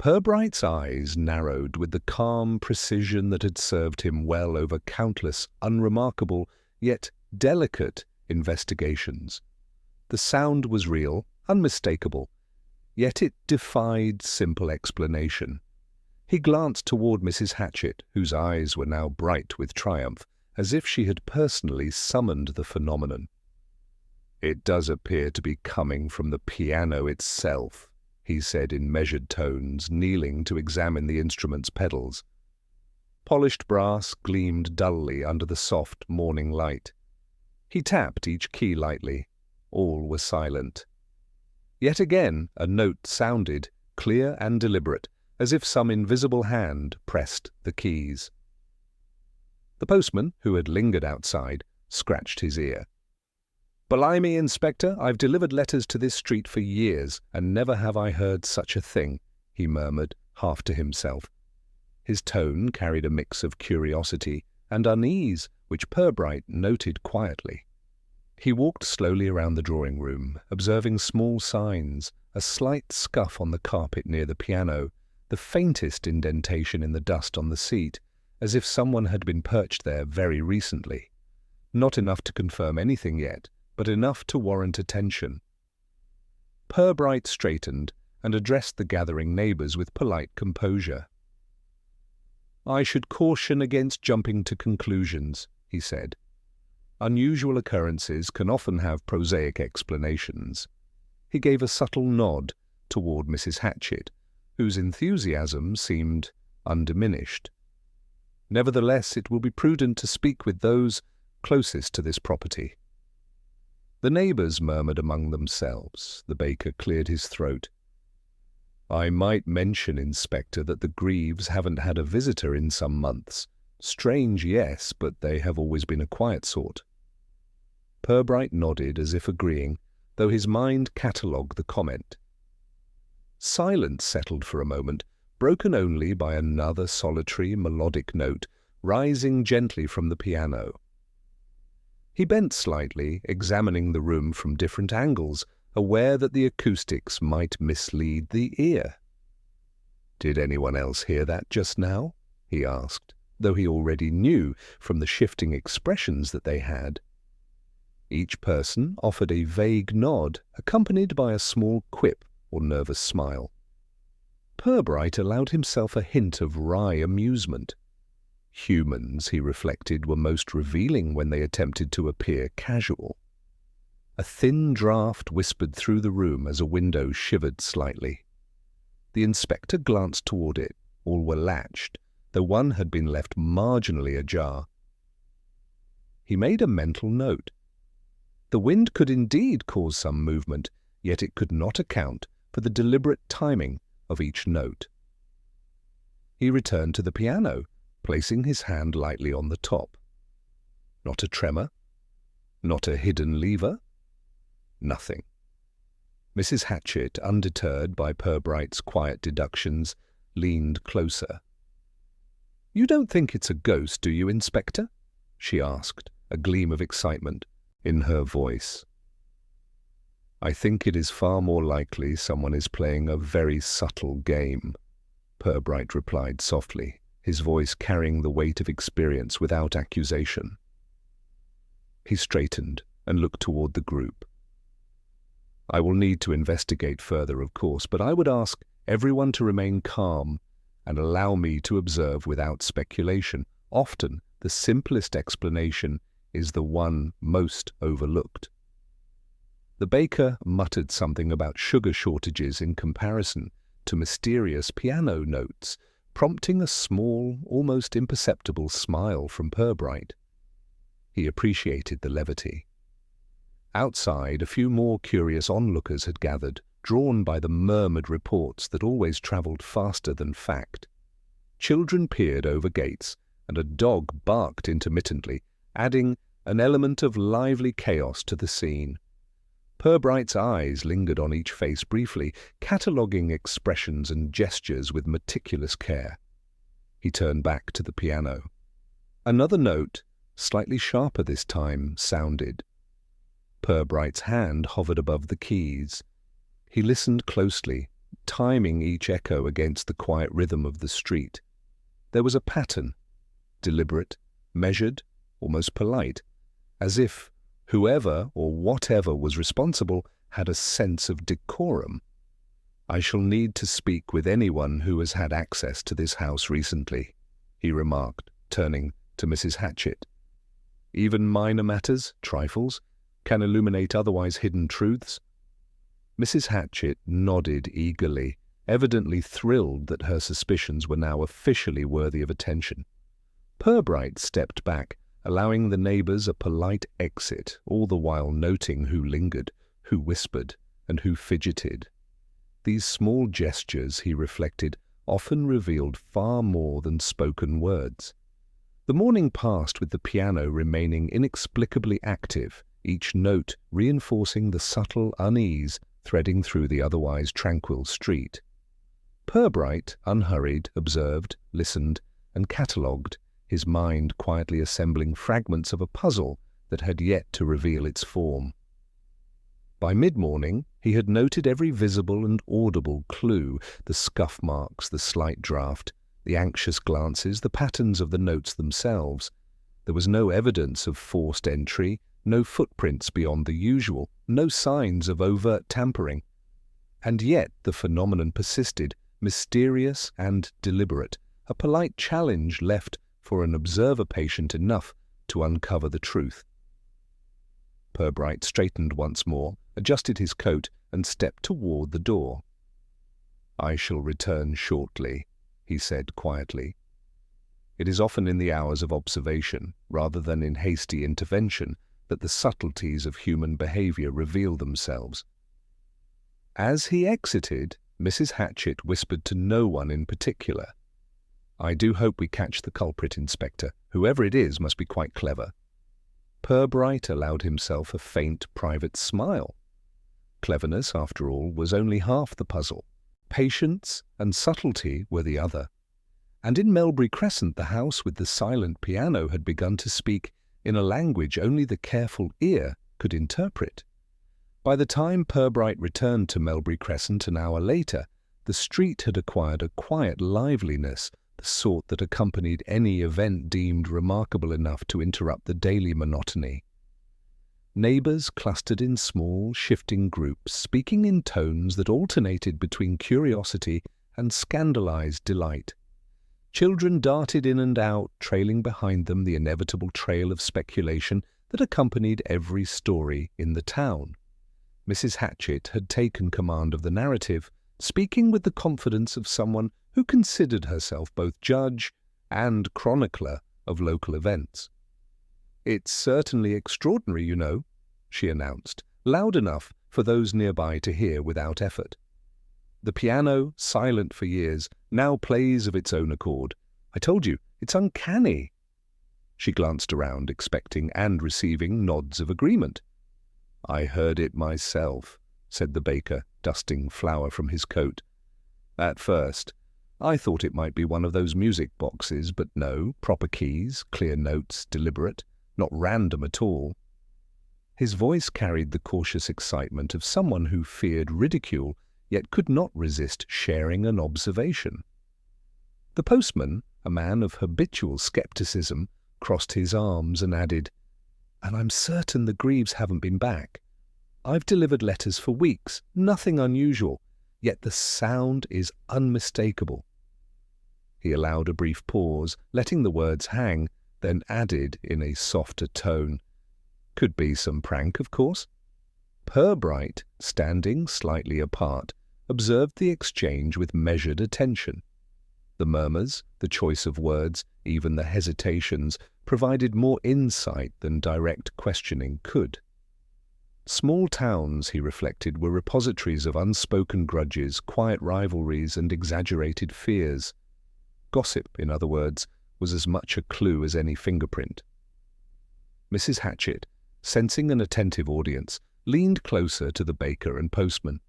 Pirbright's eyes narrowed with the calm precision that had served him well over countless unremarkable, yet delicate investigations. The sound was real, unmistakable, yet it defied simple explanation. He glanced toward Mrs. Hatchett, whose eyes were now bright with triumph, as if she had personally summoned the phenomenon. "It does appear to be coming from the piano itself," he said in measured tones, kneeling to examine the instrument's pedals. Polished brass gleamed dully under the soft morning light. He tapped each key lightly. All were silent. Yet again a note sounded, clear and deliberate, as if some invisible hand pressed the keys. The postman, who had lingered outside, scratched his ear. "Blimey, Inspector, I've delivered letters to this street for years, and never have I heard such a thing," he murmured, half to himself. His tone carried a mix of curiosity and unease, which Pirbright noted quietly. He walked slowly around the drawing-room, observing small signs, a slight scuff on the carpet near the piano, the faintest indentation in the dust on the seat, as if someone had been perched there very recently. Not enough to confirm anything yet, but enough to warrant attention. Pirbright straightened and addressed the gathering neighbours with polite composure. "I should caution against jumping to conclusions," he said. "Unusual occurrences can often have prosaic explanations." He gave a subtle nod toward Mrs. Hatchett, whose enthusiasm seemed undiminished. "Nevertheless, it will be prudent to speak with those closest to this property." The neighbours murmured among themselves. The baker cleared his throat. "I might mention, Inspector, that the Greaves haven't had a visitor in some months. Strange, yes, but they have always been a quiet sort." Pirbright nodded as if agreeing, though his mind catalogued the comment. Silence settled for a moment, broken only by another solitary melodic note rising gently from the piano. He bent slightly, examining the room from different angles, aware that the acoustics might mislead the ear. "Did anyone else hear that just now?" he asked, though he already knew from the shifting expressions that they had. Each person offered a vague nod, accompanied by a small quip or nervous smile. Pirbright allowed himself a hint of wry amusement. Humans, he reflected, were most revealing when they attempted to appear casual. A thin draught whispered through the room as a window shivered slightly. The inspector glanced toward it. All were latched, though one had been left marginally ajar. He made a mental note. The wind could indeed cause some movement, yet it could not account for the deliberate timing of each note. He returned to the piano, placing his hand lightly on the top. Not a tremor, not a hidden lever, nothing. Mrs. Hatchett, undeterred by Pirbright's quiet deductions, leaned closer. "You don't think it's a ghost, do you, Inspector?" she asked, a gleam of excitement in her voice. "I think it is far more likely someone is playing a very subtle game," Pirbright replied softly, his voice carrying the weight of experience without accusation. He straightened and looked toward the group. "I will need to investigate further, of course, but I would ask everyone to remain calm and allow me to observe without speculation. Often, the simplest explanation is the one most overlooked." The baker muttered something about sugar shortages in comparison to mysterious piano notes, prompting a small, almost imperceptible smile from Pirbright. He appreciated the levity. Outside, a few more curious onlookers had gathered, drawn by the murmured reports that always travelled faster than fact. Children peered over gates, and a dog barked intermittently, adding an element of lively chaos to the scene. Pirbright's eyes lingered on each face briefly, cataloguing expressions and gestures with meticulous care. He turned back to the piano. Another note, slightly sharper this time, sounded. Pirbright's hand hovered above the keys. He listened closely, timing each echo against the quiet rhythm of the street. There was a pattern, deliberate, measured, almost polite, as if whoever or whatever was responsible had a sense of decorum. "I shall need to speak with anyone who has had access to this house recently," he remarked, turning to Mrs. Hatchett. "Even minor matters, trifles, can illuminate otherwise hidden truths." Mrs. Hatchett nodded eagerly, evidently thrilled that her suspicions were now officially worthy of attention. Pirbright stepped back, allowing the neighbours a polite exit, all the while noting who lingered, who whispered, and who fidgeted. These small gestures, he reflected, often revealed far more than spoken words. The morning passed with the piano remaining inexplicably active, each note reinforcing the subtle unease threading through the otherwise tranquil street. Pirbright, unhurried, observed, listened, and catalogued, his mind quietly assembling fragments of a puzzle that had yet to reveal its form. By mid-morning, he had noted every visible and audible clue, the scuff marks, the slight draft, the anxious glances, the patterns of the notes themselves. There was no evidence of forced entry, no footprints beyond the usual, no signs of overt tampering. And yet the phenomenon persisted, mysterious and deliberate, a polite challenge left for an observer patient enough to uncover the truth. Pirbright straightened once more, adjusted his coat, and stepped toward the door. "I shall return shortly," he said quietly. It is often in the hours of observation, rather than in hasty intervention, that the subtleties of human behaviour reveal themselves. As he exited, Mrs. Hatchett whispered to no one in particular. "I do hope we catch the culprit, Inspector. Whoever it is must be quite clever." Pirbright allowed himself a faint private smile. Cleverness, after all, was only half the puzzle. Patience and subtlety were the other. And in Melbury Crescent the house with the silent piano had begun to speak in a language only the careful ear could interpret. By the time Pirbright returned to Melbury Crescent an hour later, the street had acquired a quiet liveliness, the sort that accompanied any event deemed remarkable enough to interrupt the daily monotony. Neighbours clustered in small, shifting groups, speaking in tones that alternated between curiosity and scandalized delight. Children darted in and out, trailing behind them the inevitable trail of speculation that accompanied every story in the town. Mrs. Hatchett had taken command of the narrative, speaking with the confidence of someone who considered herself both judge and chronicler of local events. "It's certainly extraordinary, you know," she announced, loud enough for those nearby to hear without effort. "The piano, silent for years, now plays of its own accord. I told you, it's uncanny." She glanced around, expecting and receiving nods of agreement. "I heard it myself," said the baker, dusting flour from his coat. "At first, I thought it might be one of those music boxes, but no, proper keys, clear notes, deliberate, not random at all." His voice carried the cautious excitement of someone who feared ridicule, yet could not resist sharing an observation. The postman, a man of habitual scepticism, crossed his arms and added, "And I'm certain the Greaves haven't been back. I've delivered letters for weeks, nothing unusual, yet the sound is unmistakable." He allowed a brief pause, letting the words hang, then added in a softer tone, "Could be some prank, of course." Pirbright, standing slightly apart, observed the exchange with measured attention. The murmurs, the choice of words, even the hesitations, provided more insight than direct questioning could. Small towns, he reflected, were repositories of unspoken grudges, quiet rivalries, and exaggerated fears. Gossip, in other words, was as much a clue as any fingerprint. Mrs. Hatchett, sensing an attentive audience, leaned closer to the baker and postman.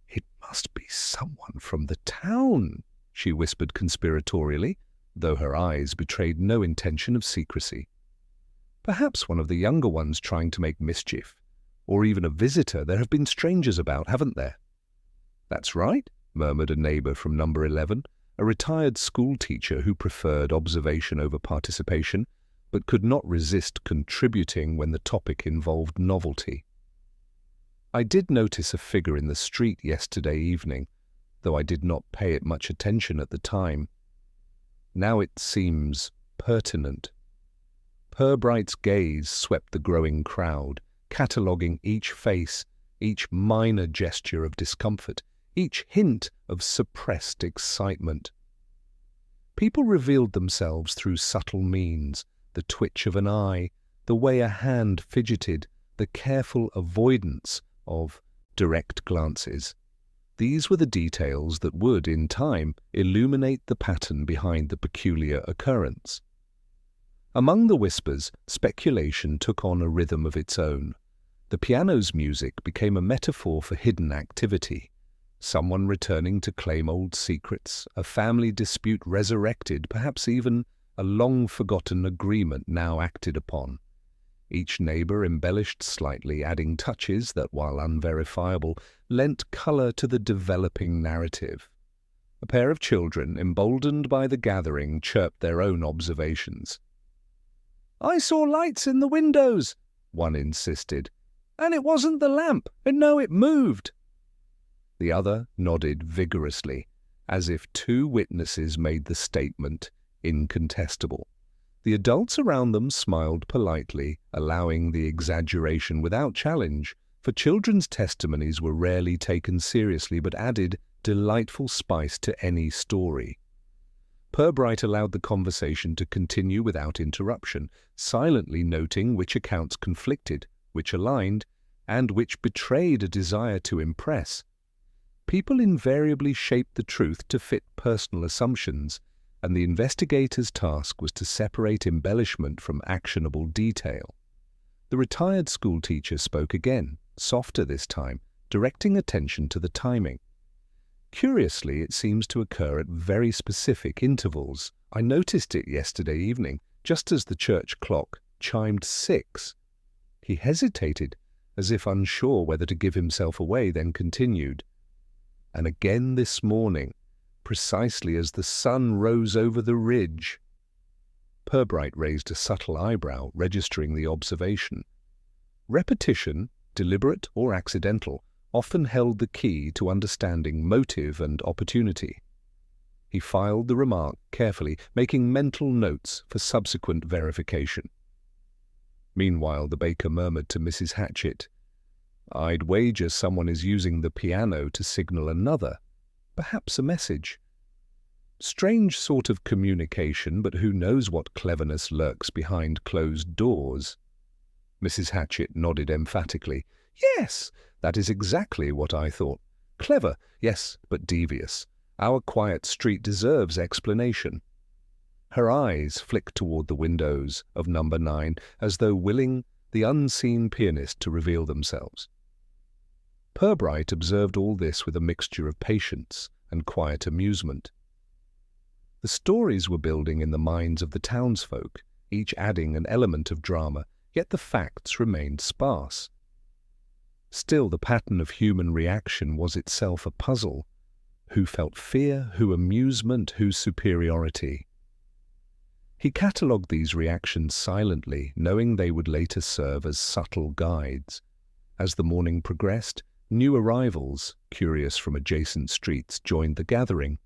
"It must be someone from the town," she whispered conspiratorially, though her eyes betrayed no intention of secrecy. "Perhaps one of the younger ones trying to make mischief. Or even a visitor. There have been strangers about, haven't there?" "That's right," murmured a neighbor from number 11, a retired school teacher who preferred observation over participation, but could not resist contributing when the topic involved novelty. "I did notice a figure in the street yesterday evening, though I did not pay it much attention at the time. Now it seems pertinent." Pirbright's gaze swept the growing crowd, cataloguing each face, each minor gesture of discomfort, each hint of suppressed excitement. People revealed themselves through subtle means, the twitch of an eye, the way a hand fidgeted, the careful avoidance of direct glances. These were the details that would, in time, illuminate the pattern behind the peculiar occurrence. Among the whispers, speculation took on a rhythm of its own. The piano's music became a metaphor for hidden activity. Someone returning to claim old secrets, a family dispute resurrected, perhaps even a long-forgotten agreement now acted upon. Each neighbor embellished slightly, adding touches that, while unverifiable, lent color to the developing narrative. A pair of children, emboldened by the gathering, chirped their own observations. "I saw lights in the windows," one insisted. "And it wasn't the lamp, and no, it moved." The other nodded vigorously, as if two witnesses made the statement incontestable. The adults around them smiled politely, allowing the exaggeration without challenge, for children's testimonies were rarely taken seriously but added delightful spice to any story. Pirbright allowed the conversation to continue without interruption, silently noting which accounts conflicted, which aligned, and which betrayed a desire to impress. People invariably shaped the truth to fit personal assumptions, and the investigator's task was to separate embellishment from actionable detail. The retired schoolteacher spoke again, softer this time, directing attention to the timing. "Curiously, it seems to occur at very specific intervals. I noticed it yesterday evening, just as the church clock chimed 6. He hesitated, as if unsure whether to give himself away, then continued. "And again this morning, precisely as the sun rose over the ridge." Pirbright raised a subtle eyebrow, registering the observation. Repetition, deliberate or accidental, often held the key to understanding motive and opportunity. He filed the remark carefully, making mental notes for subsequent verification. Meanwhile, the baker murmured to Mrs. Hatchett, "I'd wager someone is using the piano to signal another, perhaps a message. Strange sort of communication, but who knows what cleverness lurks behind closed doors?" Mrs. Hatchett nodded emphatically. "Yes, that is exactly what I thought. Clever, yes, but devious. Our quiet street deserves explanation." Her eyes flicked toward the windows of number 9, as though willing the unseen pianist to reveal themselves. Pirbright observed all this with a mixture of patience and quiet amusement. The stories were building in the minds of the townsfolk, each adding an element of drama, yet the facts remained sparse. Still, the pattern of human reaction was itself a puzzle. Who felt fear, who amusement, who superiority? He catalogued these reactions silently, knowing they would later serve as subtle guides. As the morning progressed, new arrivals, curious from adjacent streets, joined the gathering.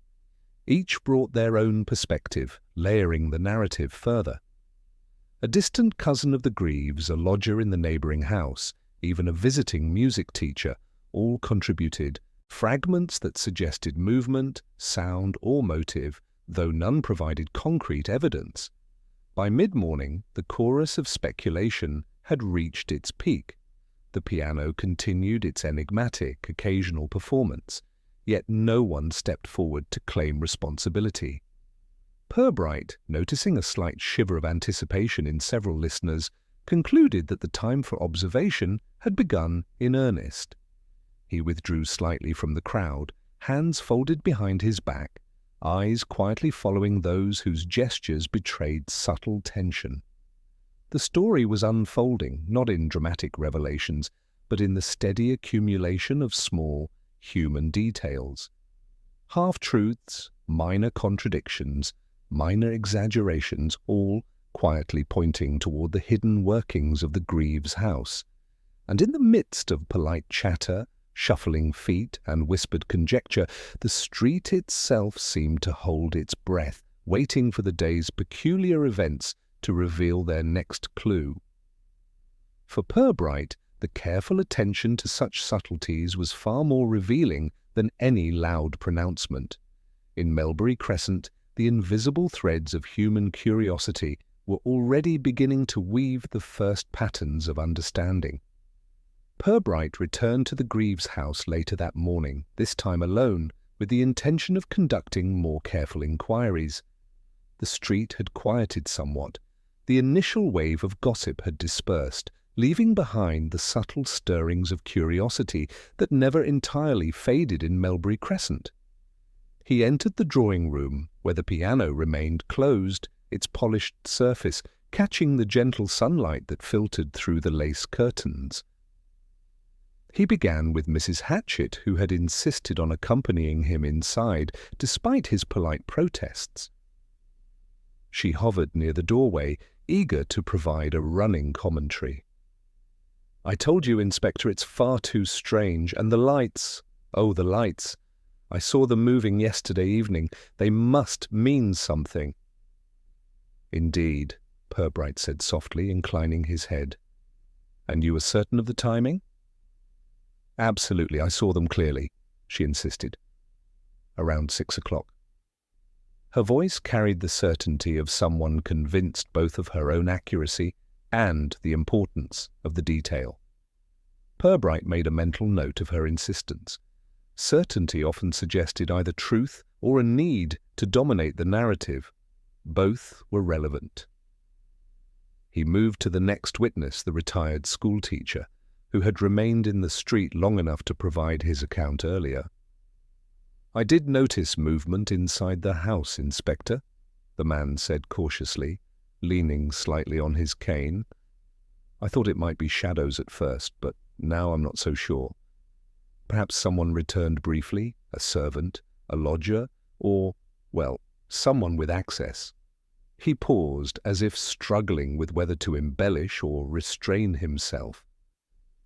Each brought their own perspective, layering the narrative further. A distant cousin of the Greaves, a lodger in the neighboring house, even a visiting music teacher, all contributed fragments that suggested movement, sound, or motive, though none provided concrete evidence. By mid-morning, the chorus of speculation had reached its peak. The piano continued its enigmatic, occasional performance, yet no one stepped forward to claim responsibility. Pirbright, noticing a slight shiver of anticipation in several listeners, concluded that the time for observation had begun in earnest. He withdrew slightly from the crowd, hands folded behind his back, eyes quietly following those whose gestures betrayed subtle tension. The story was unfolding, not in dramatic revelations, but in the steady accumulation of small, human details. Half-truths, minor contradictions, minor exaggerations, all quietly pointing toward the hidden workings of the Greaves house. And in the midst of polite chatter, shuffling feet, and whispered conjecture, the street itself seemed to hold its breath, waiting for the day's peculiar events to reveal their next clue. For Pirbright, the careful attention to such subtleties was far more revealing than any loud pronouncement. In Melbury Crescent, the invisible threads of human curiosity were already beginning to weave the first patterns of understanding. Pirbright returned to the Greaves house later that morning, this time alone, with the intention of conducting more careful inquiries. The street had quieted somewhat. The initial wave of gossip had dispersed, leaving behind the subtle stirrings of curiosity that never entirely faded in Melbury Crescent. He entered the drawing-room, where the piano remained closed, its polished surface catching the gentle sunlight that filtered through the lace curtains. He began with Mrs. Hatchett, who had insisted on accompanying him inside, despite his polite protests. She hovered near the doorway, eager to provide a running commentary. "I told you, Inspector, it's far too strange, and the lights, oh, the lights. I saw them moving yesterday evening. They must mean something." "Indeed," Pirbright said softly, inclining his head. "And you were certain of the timing?" "Absolutely, I saw them clearly," she insisted. "Around 6 o'clock. Her voice carried the certainty of someone convinced both of her own accuracy and the importance of the detail. Pirbright made a mental note of her insistence. Certainty often suggested either truth or a need to dominate the narrative. Both were relevant. He moved to the next witness, the retired schoolteacher, who had remained in the street long enough to provide his account earlier. "I did notice movement inside the house, Inspector," the man said cautiously, leaning slightly on his cane. "I thought it might be shadows at first, but now I'm not so sure. Perhaps someone returned briefly, a servant, a lodger, or, well, someone with access." He paused, as if struggling with whether to embellish or restrain himself.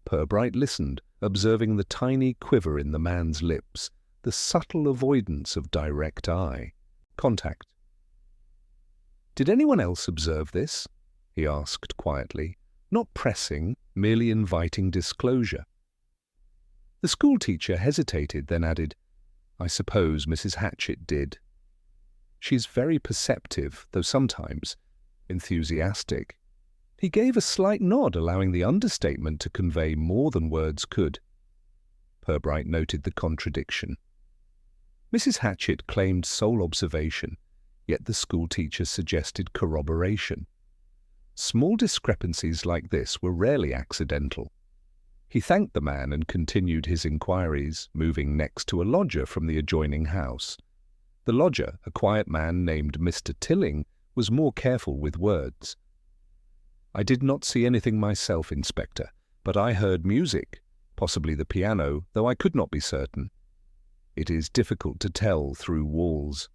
Pirbright listened, observing the tiny quiver in the man's lips, the subtle avoidance of direct eye contact. "Did anyone else observe this?" he asked quietly, not pressing, merely inviting disclosure. The schoolteacher hesitated, then added, "I suppose Mrs. Hatchett did. She's very perceptive, though sometimes enthusiastic." He gave a slight nod, allowing the understatement to convey more than words could. Pirbright noted the contradiction. Mrs. Hatchett claimed sole observation, yet the schoolteacher suggested corroboration. Small discrepancies like this were rarely accidental. He thanked the man and continued his inquiries, moving next to a lodger from the adjoining house. The lodger, a quiet man named Mr. Tilling, was more careful with words. "I did not see anything myself, Inspector, but I heard music, possibly the piano, though I could not be certain. It is difficult to tell through walls."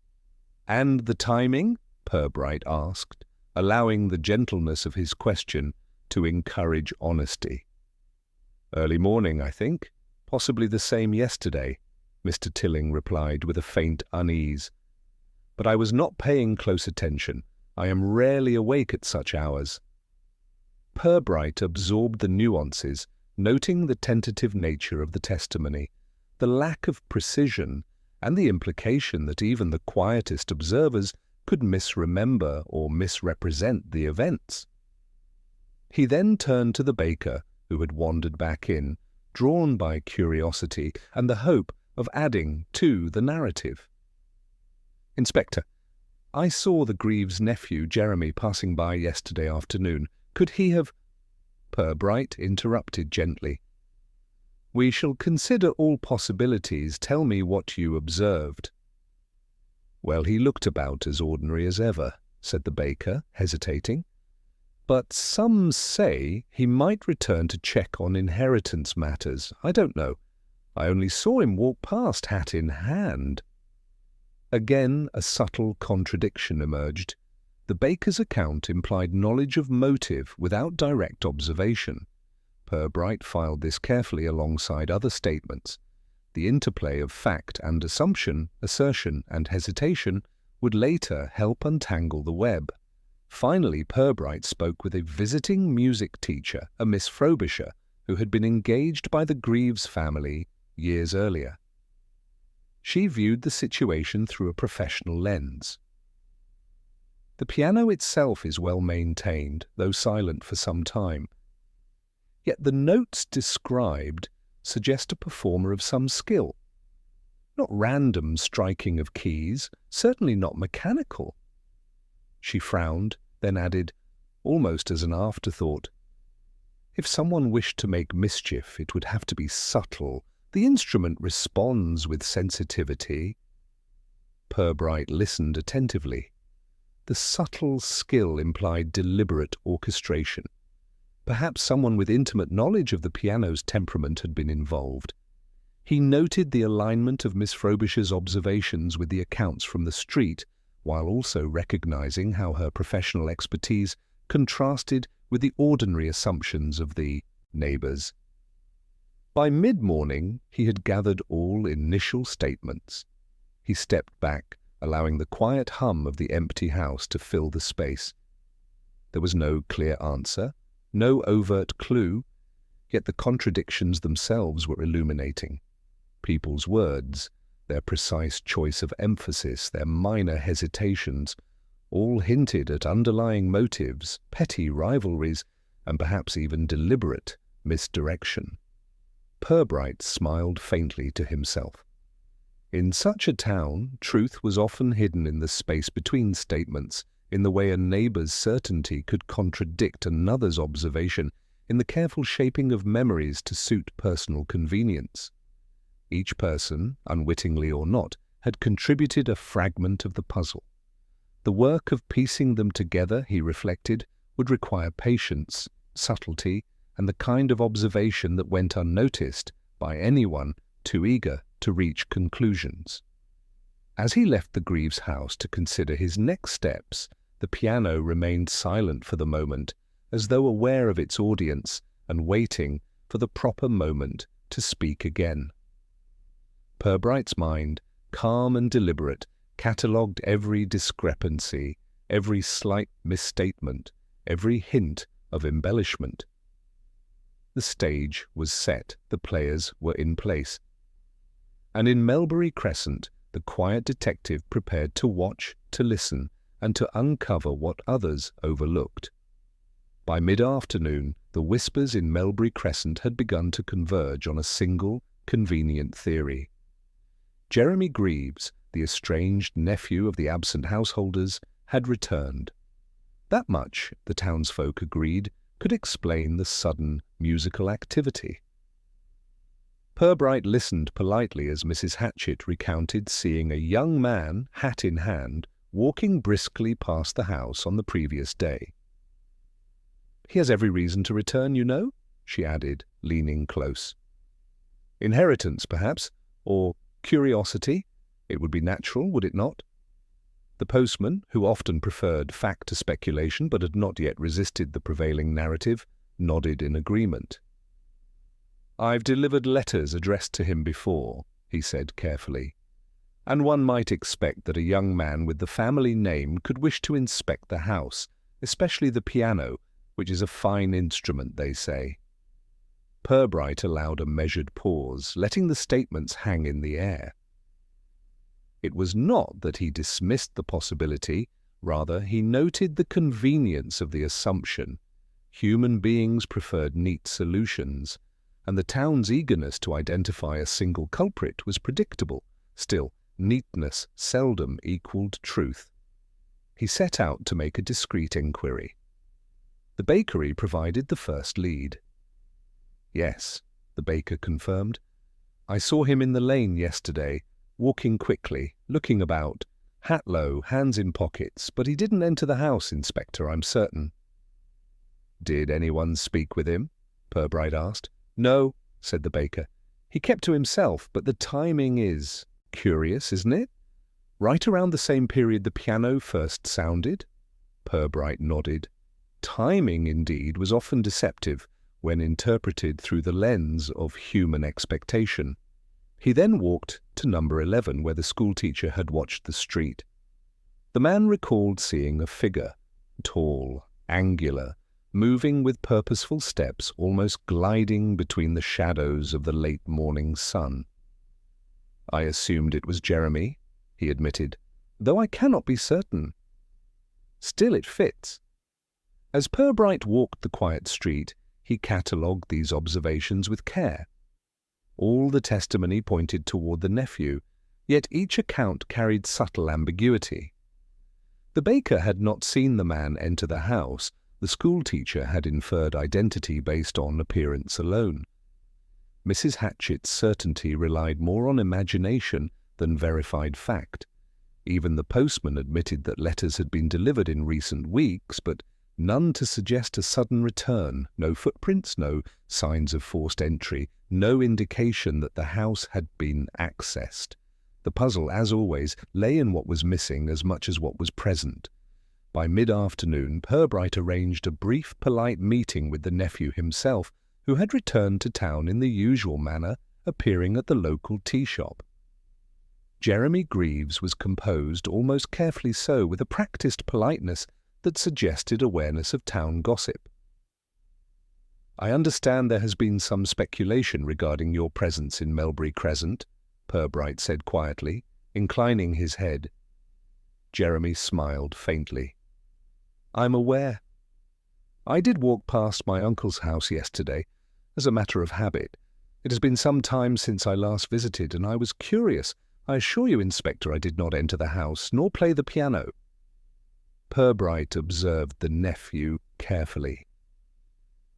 "And the timing?" Pirbright asked, allowing the gentleness of his question to encourage honesty. "Early morning, I think. Possibly the same yesterday," Mr. Tilling replied with a faint unease. "But I was not paying close attention. I am rarely awake at such hours." Pirbright absorbed the nuances, noting the tentative nature of the testimony, the lack of precision, and the implication that even the quietest observers could misremember or misrepresent the events. He then turned to the baker, who had wandered back in, drawn by curiosity and the hope of adding to the narrative. "Inspector, I saw the Greaves' nephew, Jeremy, passing by yesterday afternoon. Could he have—" Pirbright interrupted gently. "We shall consider all possibilities. Tell me what you observed." "Well, he looked about as ordinary as ever," said the baker, hesitating. "But some say he might return to check on inheritance matters. I don't know. I only saw him walk past, hat in hand." Again a subtle contradiction emerged. The baker's account implied knowledge of motive without direct observation. Pirbright filed this carefully alongside other statements. The interplay of fact and assumption, assertion and hesitation would later help untangle the web. Finally, Pirbright spoke with a visiting music teacher, a Miss Frobisher, who had been engaged by the Greaves family years earlier. She viewed the situation through a professional lens. The piano itself is well maintained, though silent for some time. Yet the notes described suggest a performer of some skill. Not random striking of keys, certainly not mechanical. She frowned, then added, almost as an afterthought, "If someone wished to make mischief, it would have to be subtle. The instrument responds with sensitivity." Pirbright listened attentively. The subtle skill implied deliberate orchestration. Perhaps someone with intimate knowledge of the piano's temperament had been involved. He noted the alignment of Miss Frobisher's observations with the accounts from the street, while also recognizing how her professional expertise contrasted with the ordinary assumptions of the neighbors. By mid-morning, he had gathered all initial statements. He stepped back, allowing the quiet hum of the empty house to fill the space. There was no clear answer, no overt clue, yet the contradictions themselves were illuminating. People's words, their precise choice of emphasis, their minor hesitations, all hinted at underlying motives, petty rivalries, and perhaps even deliberate misdirection. Pirbright smiled faintly to himself. In such a town, truth was often hidden in the space between statements, in the way a neighbor's certainty could contradict another's observation, in the careful shaping of memories to suit personal convenience. Each person, unwittingly or not, had contributed a fragment of the puzzle. The work of piecing them together, he reflected, would require patience, subtlety, and the kind of observation that went unnoticed by anyone too eager to reach conclusions. As he left the Greaves house to consider his next steps, the piano remained silent for the moment, as though aware of its audience and waiting for the proper moment to speak again. Pirbright's mind, calm and deliberate, catalogued every discrepancy, every slight misstatement, every hint of embellishment. The stage was set, the players were in place. And in Melbury Crescent, the quiet detective prepared to watch, to listen, and to uncover what others overlooked. By mid-afternoon, the whispers in Melbury Crescent had begun to converge on a single, convenient theory. Jeremy Greaves, the estranged nephew of the absent householders, had returned. That much, the townsfolk agreed, could explain the sudden musical activity. Pirbright listened politely as Mrs. Hatchett recounted seeing a young man, hat in hand, walking briskly past the house on the previous day. "He has every reason to return, you know," she added, leaning close. "Inheritance, perhaps, or curiosity. It would be natural, would it not?" The postman, who often preferred fact to speculation but had not yet resisted the prevailing narrative, nodded in agreement. "I've delivered letters addressed to him before," he said carefully, "and one might expect that a young man with the family name could wish to inspect the house, especially the piano, which is a fine instrument, they say." Pirbright allowed a measured pause, letting the statements hang in the air. It was not that he dismissed the possibility, rather he noted the convenience of the assumption. Human beings preferred neat solutions, and the town's eagerness to identify a single culprit was predictable. Still, neatness seldom equaled truth. He set out to make a discreet inquiry. The bakery provided the first lead. "Yes," the baker confirmed. "I saw him in the lane yesterday, walking quickly, looking about, hat low, hands in pockets, but he didn't enter the house, Inspector, I'm certain." "Did anyone speak with him?" Pirbright asked. "No," said the baker. He kept to himself, but the timing is curious, isn't it? Right around the same period the piano first sounded? Pirbright nodded. Timing, indeed, was often deceptive when interpreted through the lens of human expectation. He then walked to number 11, where the schoolteacher had watched the street. The man recalled seeing a figure, tall, angular, moving with purposeful steps, almost gliding between the shadows of the late morning sun. "I assumed it was Jeremy," he admitted, "though I cannot be certain. Still, it fits." As Pirbright walked the quiet street, he catalogued these observations with care. All the testimony pointed toward the nephew, yet each account carried subtle ambiguity. The baker had not seen the man enter the house. The schoolteacher had inferred identity based on appearance alone. Mrs. Hatchett's certainty relied more on imagination than verified fact. Even the postman admitted that letters had been delivered in recent weeks, but none to suggest a sudden return, no footprints, no signs of forced entry, no indication that the house had been accessed. The puzzle, as always, lay in what was missing as much as what was present. By mid-afternoon, Pirbright arranged a brief, polite meeting with the nephew himself, who had returned to town in the usual manner, appearing at the local tea shop. Jeremy Greaves was composed, almost carefully so, with a practiced politeness that suggested awareness of town gossip. "I understand there has been some speculation regarding your presence in Melbury Crescent," Pirbright said quietly, inclining his head. Jeremy smiled faintly. "I'm aware. I did walk past my uncle's house yesterday, as a matter of habit. It has been some time since I last visited, and I was curious. I assure you, Inspector, I did not enter the house, nor play the piano." Pirbright observed the nephew carefully.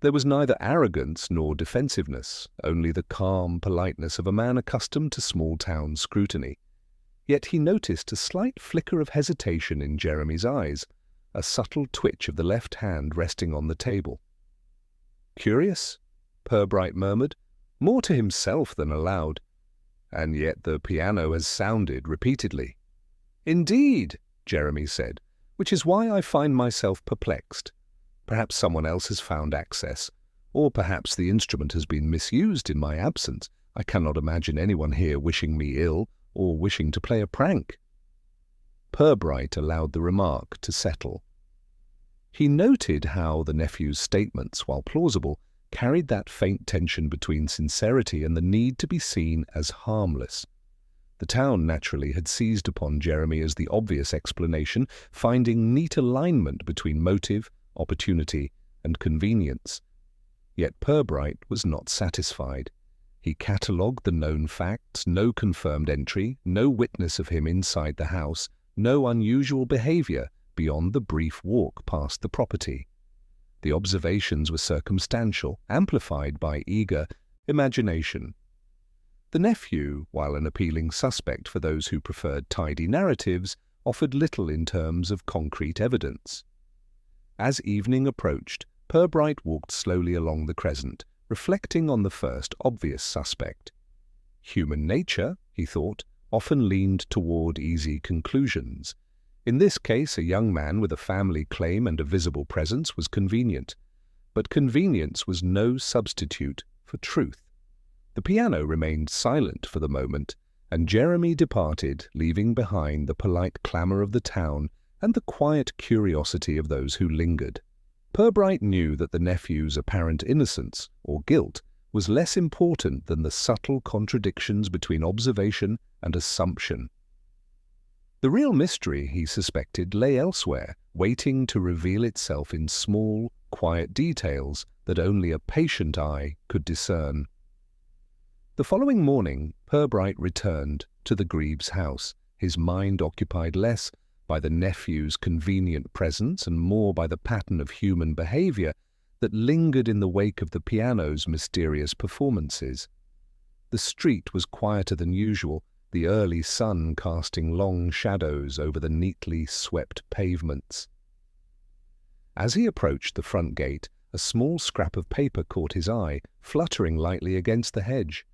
There was neither arrogance nor defensiveness, only the calm politeness of a man accustomed to small-town scrutiny. Yet he noticed a slight flicker of hesitation in Jeremy's eyes, a subtle twitch of the left hand resting on the table. "Curious?" Pirbright murmured, more to himself than aloud. "And yet the piano has sounded repeatedly." "Indeed," Jeremy said, "which is why I find myself perplexed. Perhaps someone else has found access, or perhaps the instrument has been misused in my absence. I cannot imagine anyone here wishing me ill or wishing to play a prank." Pirbright allowed the remark to settle. He noted how the nephew's statements, while plausible, carried that faint tension between sincerity and the need to be seen as harmless. The town naturally had seized upon Jeremy as the obvious explanation, finding neat alignment between motive, opportunity, and convenience. Yet Pirbright was not satisfied. He catalogued the known facts: no confirmed entry, no witness of him inside the house, no unusual behavior beyond the brief walk past the property. The observations were circumstantial, amplified by eager imagination. The nephew, while an appealing suspect for those who preferred tidy narratives, offered little in terms of concrete evidence. As evening approached, Pirbright walked slowly along the crescent, reflecting on the first obvious suspect. Human nature, he thought, often leaned toward easy conclusions. In this case, a young man with a family claim and a visible presence was convenient. But convenience was no substitute for truth. The piano remained silent for the moment, and Jeremy departed, leaving behind the polite clamour of the town and the quiet curiosity of those who lingered. Pirbright knew that the nephew's apparent innocence, or guilt, was less important than the subtle contradictions between observation and assumption. The real mystery, he suspected, lay elsewhere, waiting to reveal itself in small, quiet details that only a patient eye could discern. The following morning, Pirbright returned to the Greaves house, his mind occupied less by the nephew's convenient presence and more by the pattern of human behavior that lingered in the wake of the piano's mysterious performances. The street was quieter than usual, the early sun casting long shadows over the neatly swept pavements. As he approached the front gate, a small scrap of paper caught his eye, fluttering lightly against the hedge.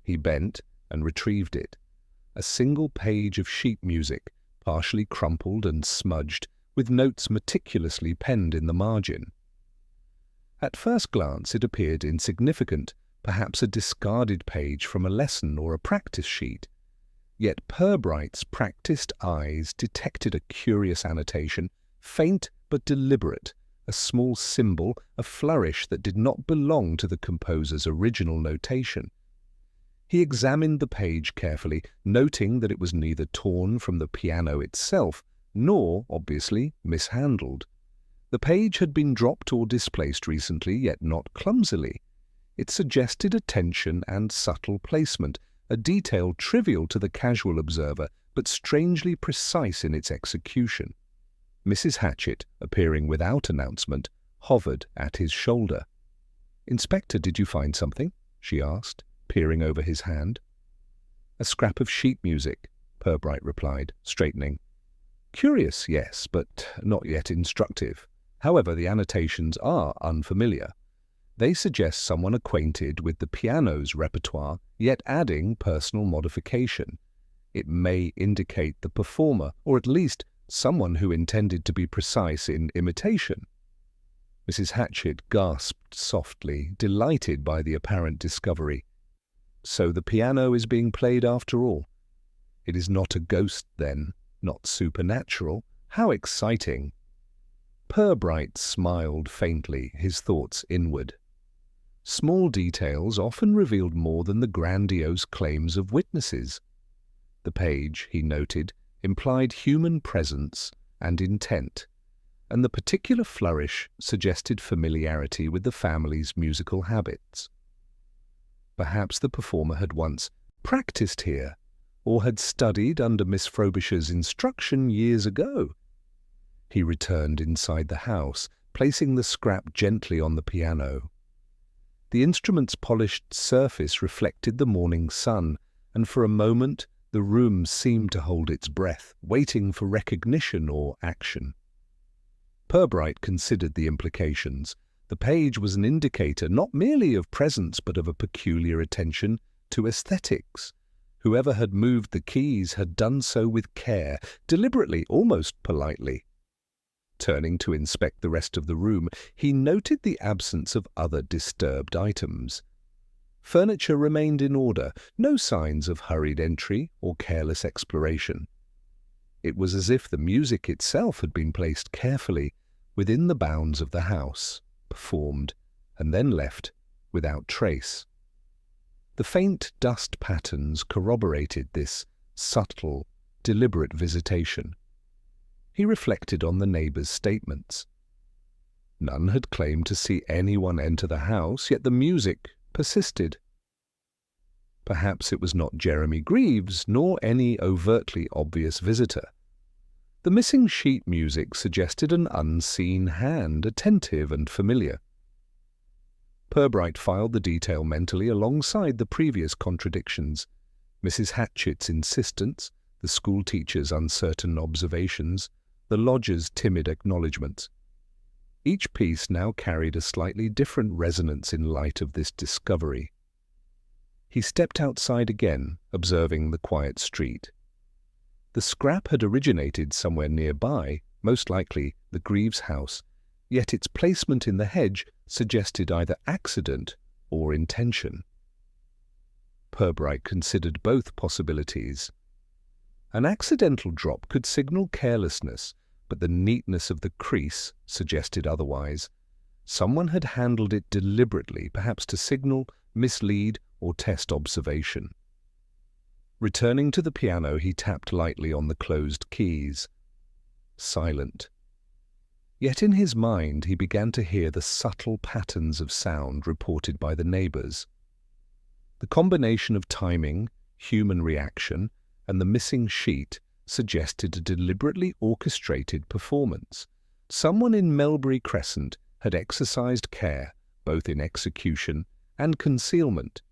He bent and retrieved it. A single page of sheet music, partially crumpled and smudged, with notes meticulously penned in the margin. At first glance it appeared insignificant, perhaps a discarded page from a lesson or a practice sheet. Yet Pirbright's practiced eyes detected a curious annotation, faint but deliberate, a small symbol, a flourish that did not belong to the composer's original notation. He examined the page carefully, noting that it was neither torn from the piano itself, nor, obviously, mishandled. The page had been dropped or displaced recently, yet not clumsily. It suggested attention and subtle placement, a detail trivial to the casual observer, but strangely precise in its execution. Mrs. Hatchett, appearing without announcement, hovered at his shoulder. "Inspector, did you find something?" she asked, peering over his hand. "A scrap of sheet music," Pirbright replied, straightening. "Curious, yes, but not yet instructive. However, the annotations are unfamiliar. They suggest someone acquainted with the piano's repertoire, yet adding personal modification. It may indicate the performer, or at least someone who intended to be precise in imitation." Mrs. Hatchett gasped softly, delighted by the apparent discovery. "So the piano is being played after all. It is not a ghost, then, not supernatural. How exciting!" Pirbright smiled faintly, his thoughts inward. Small details often revealed more than the grandiose claims of witnesses. The page, he noted, implied human presence and intent, and the particular flourish suggested familiarity with the family's musical habits. Perhaps the performer had once practiced here, or had studied under Miss Frobisher's instruction years ago. He returned inside the house, placing the scrap gently on the piano. The instrument's polished surface reflected the morning sun, and for a moment the room seemed to hold its breath, waiting for recognition or action. Pirbright considered the implications. The page was an indicator not merely of presence but of a peculiar attention to aesthetics. Whoever had moved the keys had done so with care, deliberately, almost politely. Turning to inspect the rest of the room, he noted the absence of other disturbed items. Furniture remained in order, no signs of hurried entry or careless exploration. It was as if the music itself had been placed carefully within the bounds of the house, performed, and then left without trace. The faint dust patterns corroborated this subtle, deliberate visitation. He reflected on the neighbours' statements. None had claimed to see anyone enter the house, yet the music persisted. Perhaps it was not Jeremy Greaves, nor any overtly obvious visitor. The missing sheet music suggested an unseen hand, attentive and familiar. Pirbright filed the detail mentally alongside the previous contradictions: Mrs. Hatchett's insistence, the schoolteacher's uncertain observations, the lodger's timid acknowledgments. Each piece now carried a slightly different resonance in light of this discovery. He stepped outside again, observing the quiet street. The scrap had originated somewhere nearby, most likely the Greaves house, yet its placement in the hedge suggested either accident or intention. Pirbright considered both possibilities. An accidental drop could signal carelessness, but the neatness of the crease suggested otherwise. Someone had handled it deliberately, perhaps to signal, mislead, or test observation. Returning to the piano, he tapped lightly on the closed keys. Silent. Yet in his mind he began to hear the subtle patterns of sound reported by the neighbours. The combination of timing, human reaction, and the missing sheet suggested a deliberately orchestrated performance. Someone in Melbury Crescent had exercised care, both in execution and concealment.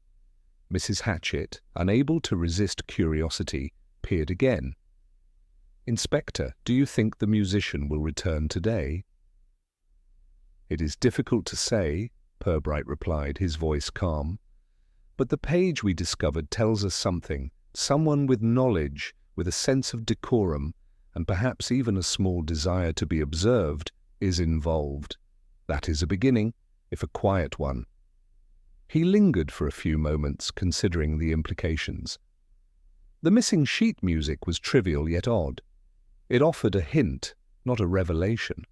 Mrs. Hatchett, unable to resist curiosity, peered again. "Inspector, do you think the musician will return today?" "It is difficult to say," Pirbright replied, his voice calm. But the page we discovered tells us something. Someone with knowledge, with a sense of decorum, and perhaps even a small desire to be observed, is involved. That is a beginning, if a quiet one. He lingered for a few moments, considering the implications. The missing sheet music was trivial yet odd. It offered a hint, not a revelation.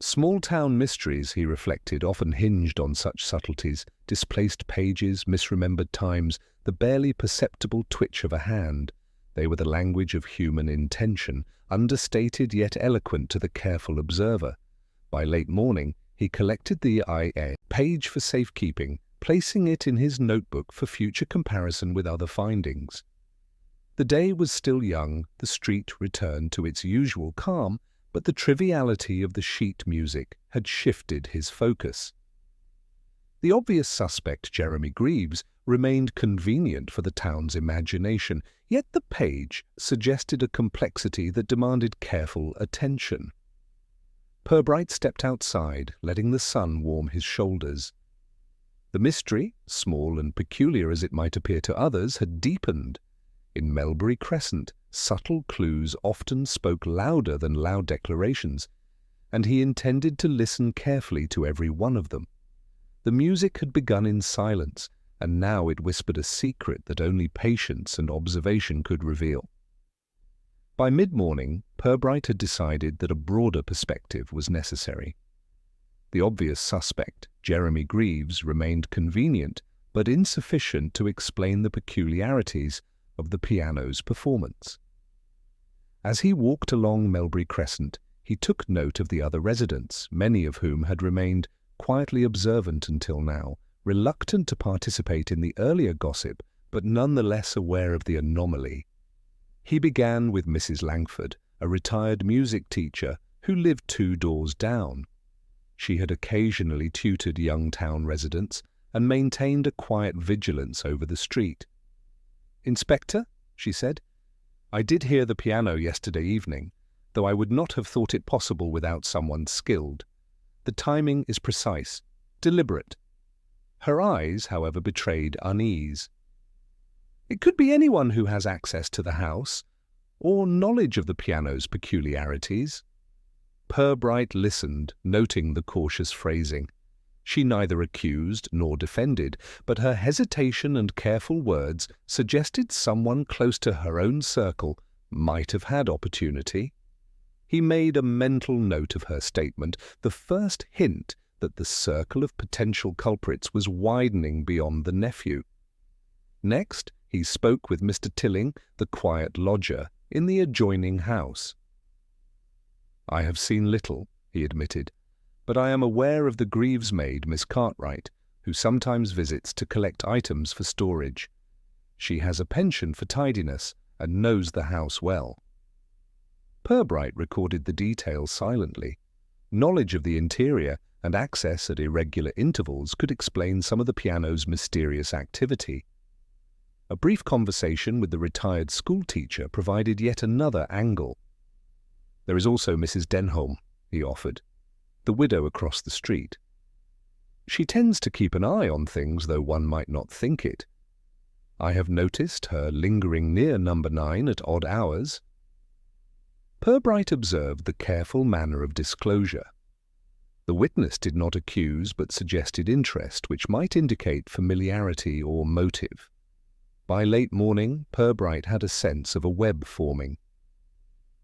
Small-town mysteries, he reflected, often hinged on such subtleties: displaced pages, misremembered times, the barely perceptible twitch of a hand. They were the language of human intention, understated yet eloquent to the careful observer. By late morning, he collected the IA page for safekeeping, placing it in his notebook for future comparison with other findings. The day was still young, the street returned to its usual calm, but the triviality of the sheet music had shifted his focus. The obvious suspect, Jeremy Greaves, remained convenient for the town's imagination, yet the page suggested a complexity that demanded careful attention. Pirbright stepped outside, letting the sun warm his shoulders. The mystery, small and peculiar as it might appear to others, had deepened. In Melbury Crescent, subtle clues often spoke louder than loud declarations, and he intended to listen carefully to every one of them. The music had begun in silence, and now it whispered a secret that only patience and observation could reveal. By mid-morning, Pirbright had decided that a broader perspective was necessary. The obvious suspect, Jeremy Greaves, remained convenient, but insufficient to explain the peculiarities of the piano's performance. As he walked along Melbury Crescent, he took note of the other residents, many of whom had remained quietly observant until now, reluctant to participate in the earlier gossip, but nonetheless aware of the anomaly. He began with Mrs. Langford, a retired music teacher who lived 2 doors down. She had occasionally tutored young town residents and maintained a quiet vigilance over the street. "Inspector," she said, "I did hear the piano yesterday evening, though I would not have thought it possible without someone skilled. The timing is precise, deliberate." Her eyes, however, betrayed unease. "It could be anyone who has access to the house, or knowledge of the piano's peculiarities." Pirbright listened, noting the cautious phrasing. She neither accused nor defended, but her hesitation and careful words suggested someone close to her own circle might have had opportunity. He made a mental note of her statement, the first hint that the circle of potential culprits was widening beyond the nephew. Next, he spoke with Mr. Tilling, the quiet lodger, in the adjoining house. "I have seen little," he admitted, "but I am aware of the Greaves maid, Miss Cartwright, who sometimes visits to collect items for storage. She has a penchant for tidiness and knows the house well." Pirbright recorded the details silently. Knowledge of the interior and access at irregular intervals could explain some of the piano's mysterious activity. A brief conversation with the retired schoolteacher provided yet another angle. "There is also Mrs. Denholm," he offered, "the widow across the street. She tends to keep an eye on things, though one might not think it. I have noticed her lingering near number 9 at odd hours." Pirbright observed the careful manner of disclosure. The witness did not accuse but suggested interest, which might indicate familiarity or motive. By late morning, Pirbright had a sense of a web forming.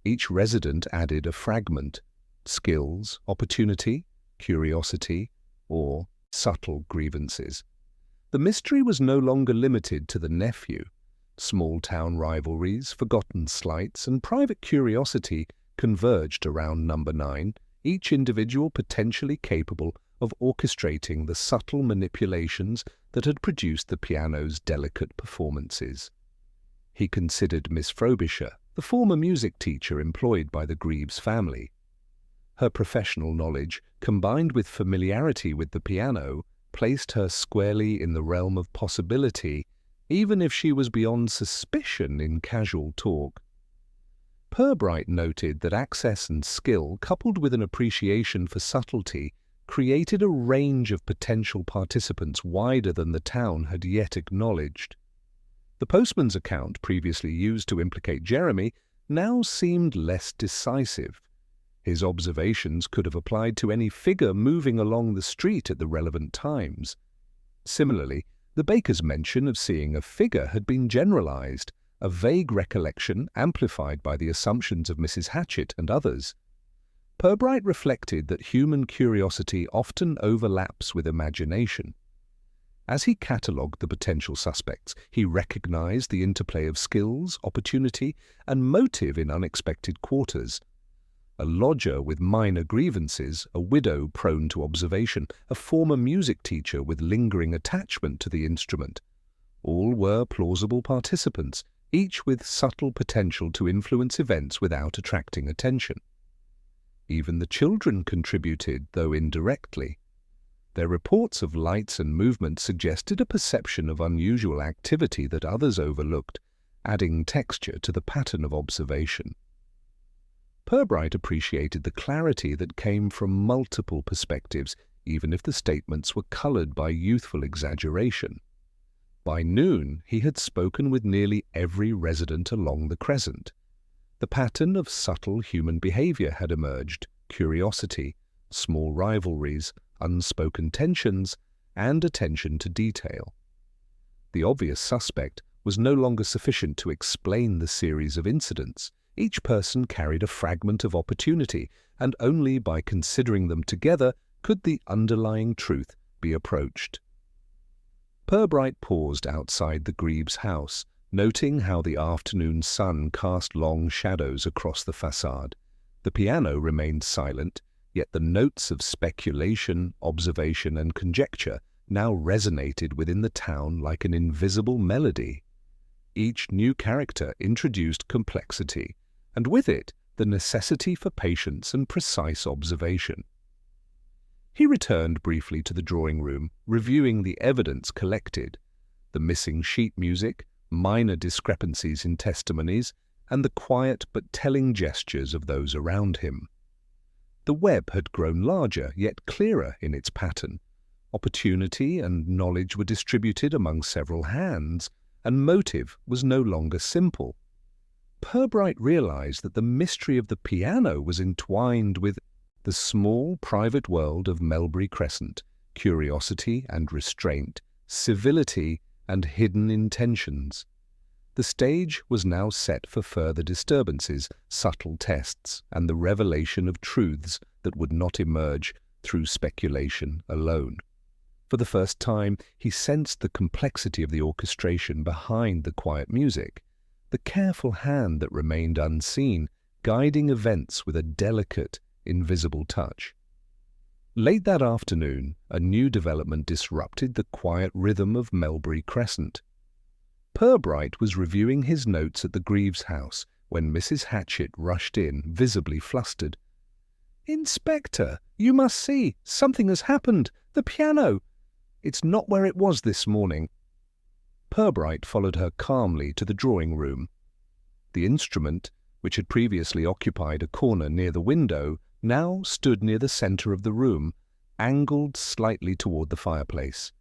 Each resident added a fragment: skills, opportunity, curiosity, or subtle grievances. The mystery was no longer limited to the nephew. Small-town rivalries, forgotten slights, and private curiosity converged around number 9, each individual potentially capable of orchestrating the subtle manipulations that had produced the piano's delicate performances. He considered Miss Frobisher, the former music teacher employed by the Greaves family. Her professional knowledge, combined with familiarity with the piano, placed her squarely in the realm of possibility, even if she was beyond suspicion in casual talk. Pirbright noted that access and skill, coupled with an appreciation for subtlety, created a range of potential participants wider than the town had yet acknowledged. The postman's account, previously used to implicate Jeremy, now seemed less decisive. His observations could have applied to any figure moving along the street at the relevant times. Similarly, the baker's mention of seeing a figure had been generalized, a vague recollection amplified by the assumptions of Mrs. Hatchett and others. Pirbright reflected that human curiosity often overlaps with imagination. As he catalogued the potential suspects, he recognized the interplay of skills, opportunity, and motive in unexpected quarters. A lodger with minor grievances, a widow prone to observation, a former music teacher with lingering attachment to the instrument. All were plausible participants, each with subtle potential to influence events without attracting attention. Even the children contributed, though indirectly. Their reports of lights and movement suggested a perception of unusual activity that others overlooked, adding texture to the pattern of observation. Pirbright appreciated the clarity that came from multiple perspectives, even if the statements were colored by youthful exaggeration. By noon, he had spoken with nearly every resident along the Crescent. The pattern of subtle human behavior had emerged: curiosity, small rivalries, unspoken tensions, and attention to detail. The obvious suspect was no longer sufficient to explain the series of incidents. Each person carried a fragment of opportunity, and only by considering them together could the underlying truth be approached. Pirbright paused outside the Greaves' house, noting how the afternoon sun cast long shadows across the façade. The piano remained silent, yet the notes of speculation, observation, and conjecture now resonated within the town like an invisible melody. Each new character introduced complexity, and with it the necessity for patience and precise observation. He returned briefly to the drawing room, reviewing the evidence collected: the missing sheet music, minor discrepancies in testimonies, and the quiet but telling gestures of those around him. The web had grown larger, yet clearer in its pattern. Opportunity and knowledge were distributed among several hands, and motive was no longer simple. Pirbright realized that the mystery of the piano was entwined with the small private world of Melbury Crescent: curiosity and restraint, civility and hidden intentions. The stage was now set for further disturbances, subtle tests, and the revelation of truths that would not emerge through speculation alone. For the first time, he sensed the complexity of the orchestration behind the quiet music, the careful hand that remained unseen, guiding events with a delicate, invisible touch. Late that afternoon, a new development disrupted the quiet rhythm of Melbury Crescent. Pirbright was reviewing his notes at the Greaves' house when Mrs. Hatchett rushed in, visibly flustered. "Inspector, you must see, something has happened. The piano! It's not where it was this morning." Pirbright followed her calmly to the drawing room. The instrument, which had previously occupied a corner near the window, now stood near the center of the room, angled slightly toward the fireplace.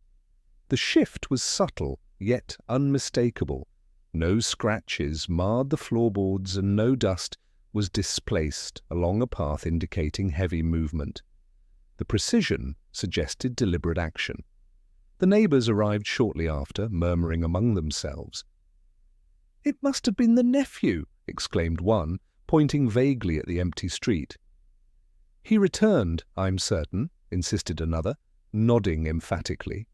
The shift was subtle, yet unmistakable. No scratches marred the floorboards, and no dust was displaced along a path indicating heavy movement. The precision suggested deliberate action. The neighbors arrived shortly after, murmuring among themselves. "It must have been the nephew," exclaimed one, pointing vaguely at the empty street. "He returned, I'm certain," insisted another, nodding emphatically.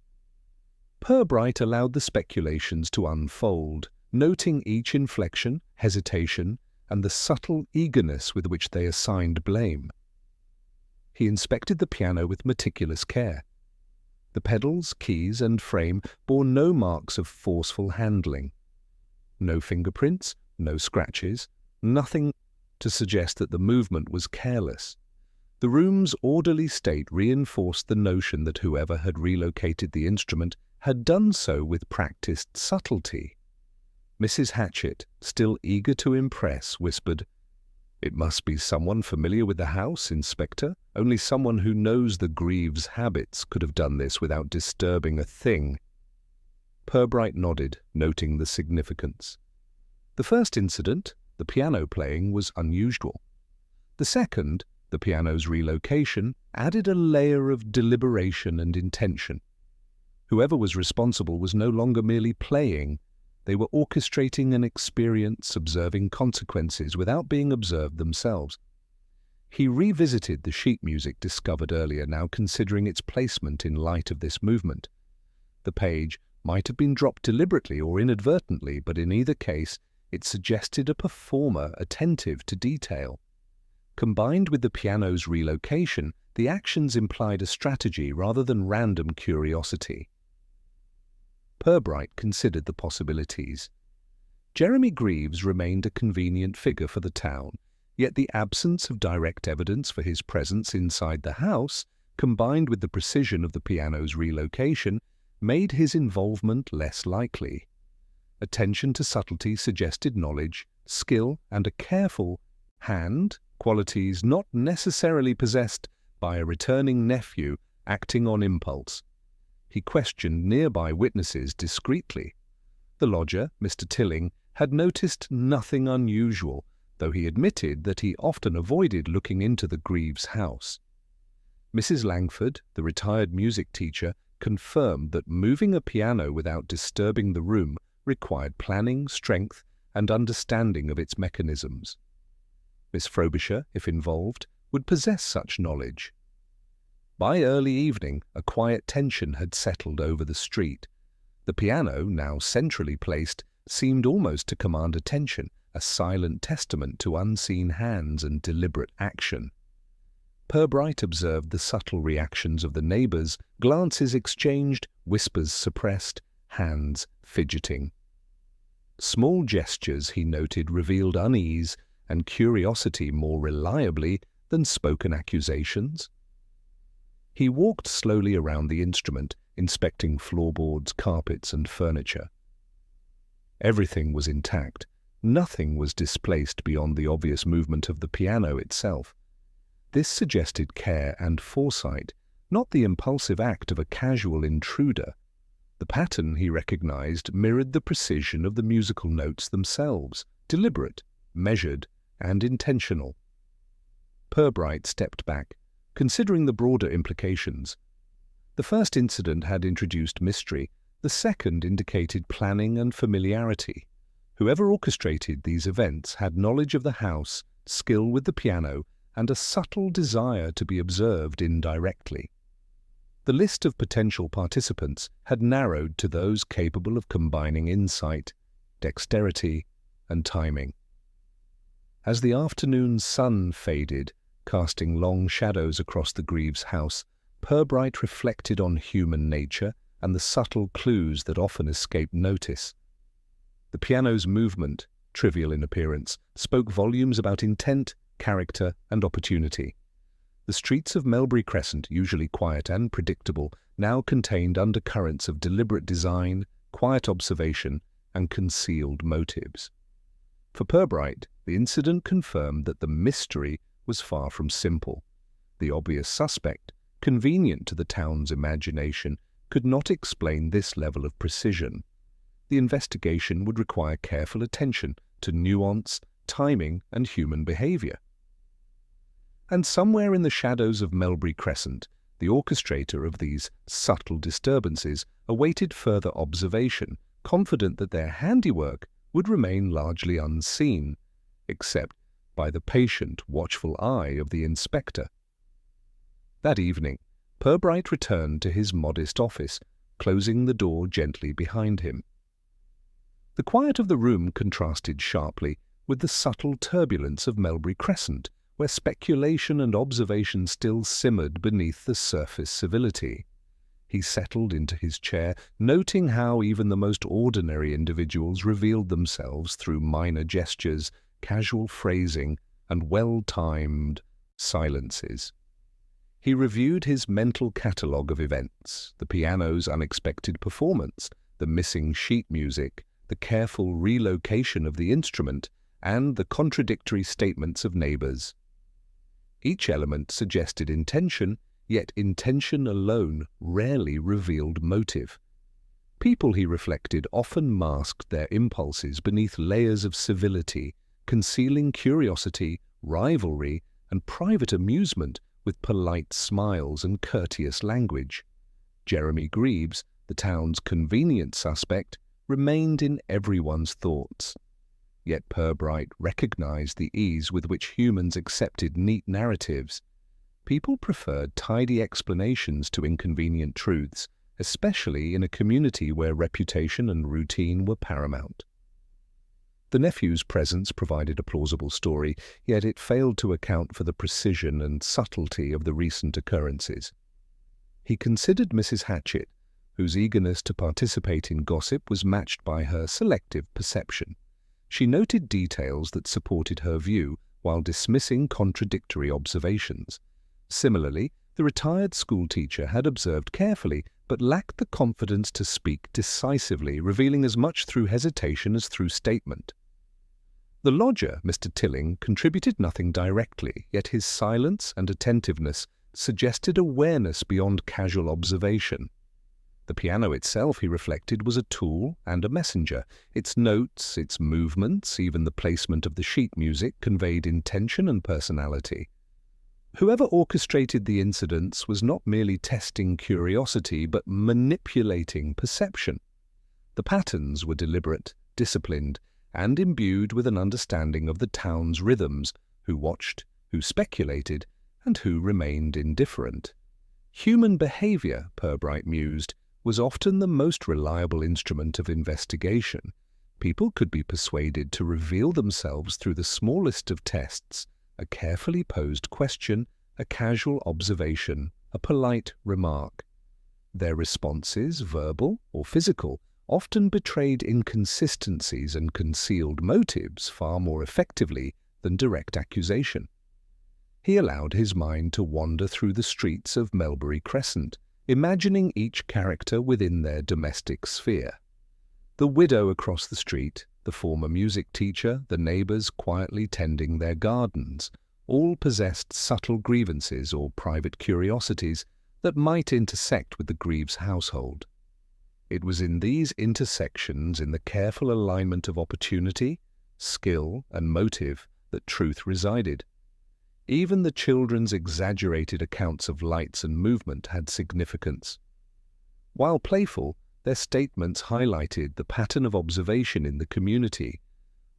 Pirbright allowed the speculations to unfold, noting each inflection, hesitation, and the subtle eagerness with which they assigned blame. He inspected the piano with meticulous care. The pedals, keys, and frame bore no marks of forceful handling. No fingerprints, no scratches, nothing to suggest that the movement was careless. The room's orderly state reinforced the notion that whoever had relocated the instrument had done so with practiced subtlety. Mrs. Hatchett, still eager to impress, whispered, "It must be someone familiar with the house, Inspector. Only someone who knows the Greaves' habits could have done this without disturbing a thing." Pirbright nodded, noting the significance. The first incident, the piano playing, was unusual. The second, the piano's relocation, added a layer of deliberation and intention. Whoever was responsible was no longer merely playing. They were orchestrating an experience, observing consequences without being observed themselves. He revisited the sheet music discovered earlier, now considering its placement in light of this movement. The page might have been dropped deliberately or inadvertently, but in either case, it suggested a performer attentive to detail. Combined with the piano's relocation, the actions implied a strategy rather than random curiosity. Pirbright considered the possibilities. Jeremy Greaves remained a convenient figure for the town, yet the absence of direct evidence for his presence inside the house, combined with the precision of the piano's relocation, made his involvement less likely. Attention to subtlety suggested knowledge, skill, and a careful hand, qualities not necessarily possessed by a returning nephew acting on impulse. He questioned nearby witnesses discreetly. The lodger, Mr. Tilling, had noticed nothing unusual, though he admitted that he often avoided looking into the Greaves' house. Mrs. Langford, the retired music teacher, confirmed that moving a piano without disturbing the room required planning, strength, and understanding of its mechanisms. Miss Frobisher, if involved, would possess such knowledge. By early evening, a quiet tension had settled over the street. The piano, now centrally placed, seemed almost to command attention, a silent testament to unseen hands and deliberate action. Pirbright observed the subtle reactions of the neighbours, glances exchanged, whispers suppressed, hands fidgeting. Small gestures, he noted, revealed unease and curiosity more reliably than spoken accusations. He walked slowly around the instrument, inspecting floorboards, carpets, and furniture. Everything was intact. Nothing was displaced beyond the obvious movement of the piano itself. This suggested care and foresight, not the impulsive act of a casual intruder. The pattern, he recognized, mirrored the precision of the musical notes themselves, deliberate, measured, and intentional. Pirbright stepped back, considering the broader implications. The first incident had introduced mystery, the second indicated planning and familiarity. Whoever orchestrated these events had knowledge of the house, skill with the piano, and a subtle desire to be observed indirectly. The list of potential participants had narrowed to those capable of combining insight, dexterity, and timing. As the afternoon sun faded, casting long shadows across the Greaves' house, Pirbright reflected on human nature and the subtle clues that often escape notice. The piano's movement, trivial in appearance, spoke volumes about intent, character, and opportunity. The streets of Melbury Crescent, usually quiet and predictable, now contained undercurrents of deliberate design, quiet observation, and concealed motives. For Pirbright, the incident confirmed that the mystery was far from simple. The obvious suspect, convenient to the town's imagination, could not explain this level of precision. The investigation would require careful attention to nuance, timing, and human behavior. And somewhere in the shadows of Melbury Crescent, the orchestrator of these subtle disturbances awaited further observation, confident that their handiwork would remain largely unseen, except by the patient, watchful eye of the inspector. That evening, Pirbright returned to his modest office, closing the door gently behind him. The quiet of the room contrasted sharply with the subtle turbulence of Melbury Crescent, where speculation and observation still simmered beneath the surface civility. He settled into his chair, noting how even the most ordinary individuals revealed themselves through minor gestures, casual phrasing, and well-timed silences. He reviewed his mental catalogue of events, the piano's unexpected performance, the missing sheet music, the careful relocation of the instrument, and the contradictory statements of neighbours. Each element suggested intention, yet intention alone rarely revealed motive. People, he reflected, often masked their impulses beneath layers of civility, concealing curiosity, rivalry, and private amusement with polite smiles and courteous language. Jeremy Greaves, the town's convenient suspect, remained in everyone's thoughts. Yet Pirbright recognized the ease with which humans accepted neat narratives. People preferred tidy explanations to inconvenient truths, especially in a community where reputation and routine were paramount. The nephew's presence provided a plausible story, yet it failed to account for the precision and subtlety of the recent occurrences. He considered Mrs. Hatchett, whose eagerness to participate in gossip was matched by her selective perception. She noted details that supported her view while dismissing contradictory observations. Similarly, the retired schoolteacher had observed carefully but lacked the confidence to speak decisively, revealing as much through hesitation as through statement. The lodger, Mr. Tilling, contributed nothing directly, yet his silence and attentiveness suggested awareness beyond casual observation. The piano itself, he reflected, was a tool and a messenger. Its notes, its movements, even the placement of the sheet music conveyed intention and personality. Whoever orchestrated the incidents was not merely testing curiosity, but manipulating perception. The patterns were deliberate, disciplined, and imbued with an understanding of the town's rhythms, who watched, who speculated, and who remained indifferent. Human behavior, Pirbright mused, was often the most reliable instrument of investigation. People could be persuaded to reveal themselves through the smallest of tests, a carefully posed question, a casual observation, a polite remark. Their responses, verbal or physical, often betrayed inconsistencies and concealed motives far more effectively than direct accusation. He allowed his mind to wander through the streets of Melbury Crescent, imagining each character within their domestic sphere. The widow across the street, the former music teacher, the neighbours quietly tending their gardens, all possessed subtle grievances or private curiosities that might intersect with the Greaves household. It was in these intersections, in the careful alignment of opportunity, skill, and motive, that truth resided. Even the children's exaggerated accounts of lights and movement had significance. While playful, their statements highlighted the pattern of observation in the community,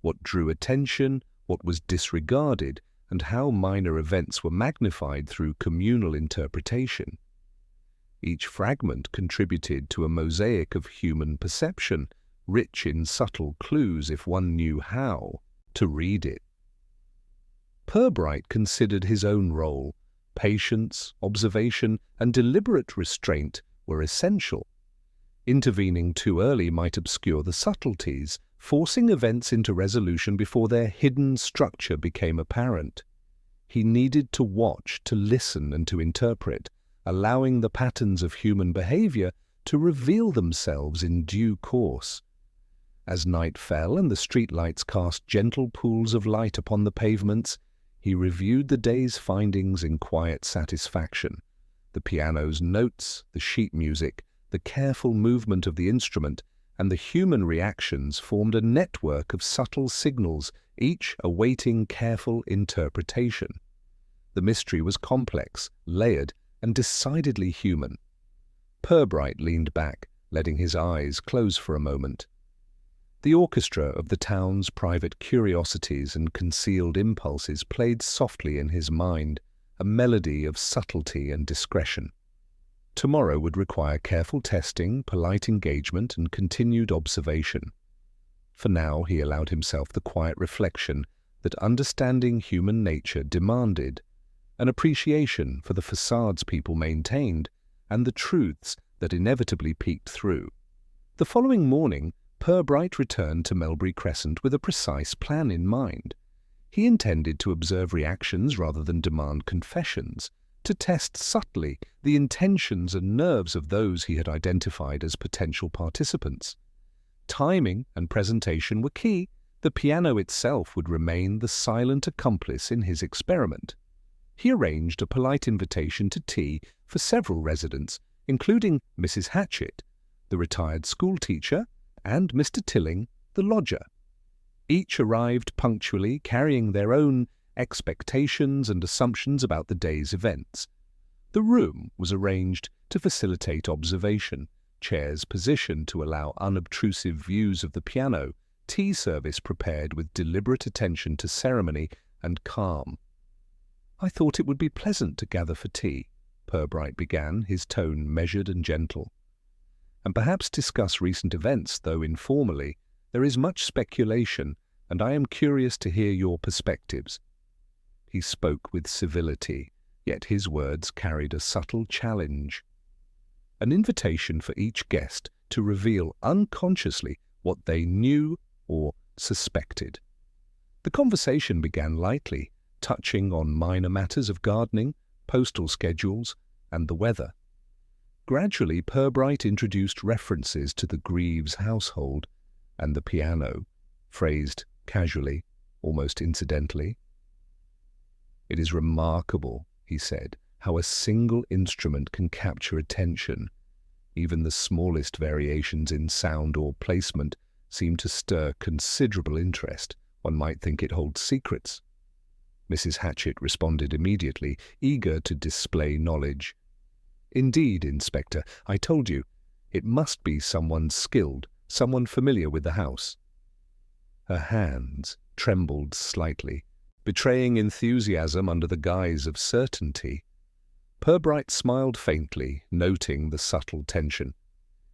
what drew attention, what was disregarded, and how minor events were magnified through communal interpretation. Each fragment contributed to a mosaic of human perception, rich in subtle clues if one knew how to read it. Pirbright considered his own role. Patience, observation, and deliberate restraint were essential. Intervening too early might obscure the subtleties, forcing events into resolution before their hidden structure became apparent. He needed to watch, to listen, and to interpret, allowing the patterns of human behavior to reveal themselves in due course. As night fell and the streetlights cast gentle pools of light upon the pavements, he reviewed the day's findings in quiet satisfaction. The piano's notes, the sheet music, the careful movement of the instrument, and the human reactions formed a network of subtle signals, each awaiting careful interpretation. The mystery was complex, layered, and decidedly human. Pirbright leaned back, letting his eyes close for a moment. The orchestra of the town's private curiosities and concealed impulses played softly in his mind, a melody of subtlety and discretion. Tomorrow would require careful testing, polite engagement, and continued observation. For now, he allowed himself the quiet reflection that understanding human nature demanded, an appreciation for the façades people maintained, and the truths that inevitably peeked through. The following morning, Pirbright returned to Melbury Crescent with a precise plan in mind. He intended to observe reactions rather than demand confessions, to test subtly the intentions and nerves of those he had identified as potential participants. Timing and presentation were key, The piano itself would remain the silent accomplice in his experiment. He arranged a polite invitation to tea for several residents, including Mrs. Hatchett, the retired schoolteacher, and Mr. Tilling, the lodger. Each arrived punctually, carrying their own expectations and assumptions about the day's events. The room was arranged to facilitate observation, chairs positioned to allow unobtrusive views of the piano, tea service prepared with deliberate attention to ceremony and calm. "I thought it would be pleasant to gather for tea," Pirbright began, his tone measured and gentle, "and perhaps discuss recent events, though informally. There is much speculation, and I am curious to hear your perspectives." He spoke with civility, yet his words carried a subtle challenge. An invitation for each guest to reveal unconsciously what they knew or suspected. The conversation began lightly, touching on minor matters of gardening, postal schedules, and the weather. Gradually, Pirbright introduced references to the Greaves household and the piano, phrased casually, almost incidentally. "It is remarkable," he said, "how a single instrument can capture attention. Even the smallest variations in sound or placement seem to stir considerable interest. One might think it holds secrets." Mrs. Hatchett responded immediately, eager to display knowledge. "Indeed, Inspector, I told you, it must be someone skilled, someone familiar with the house." Her hands trembled slightly, betraying enthusiasm under the guise of certainty. Pirbright smiled faintly, noting the subtle tension.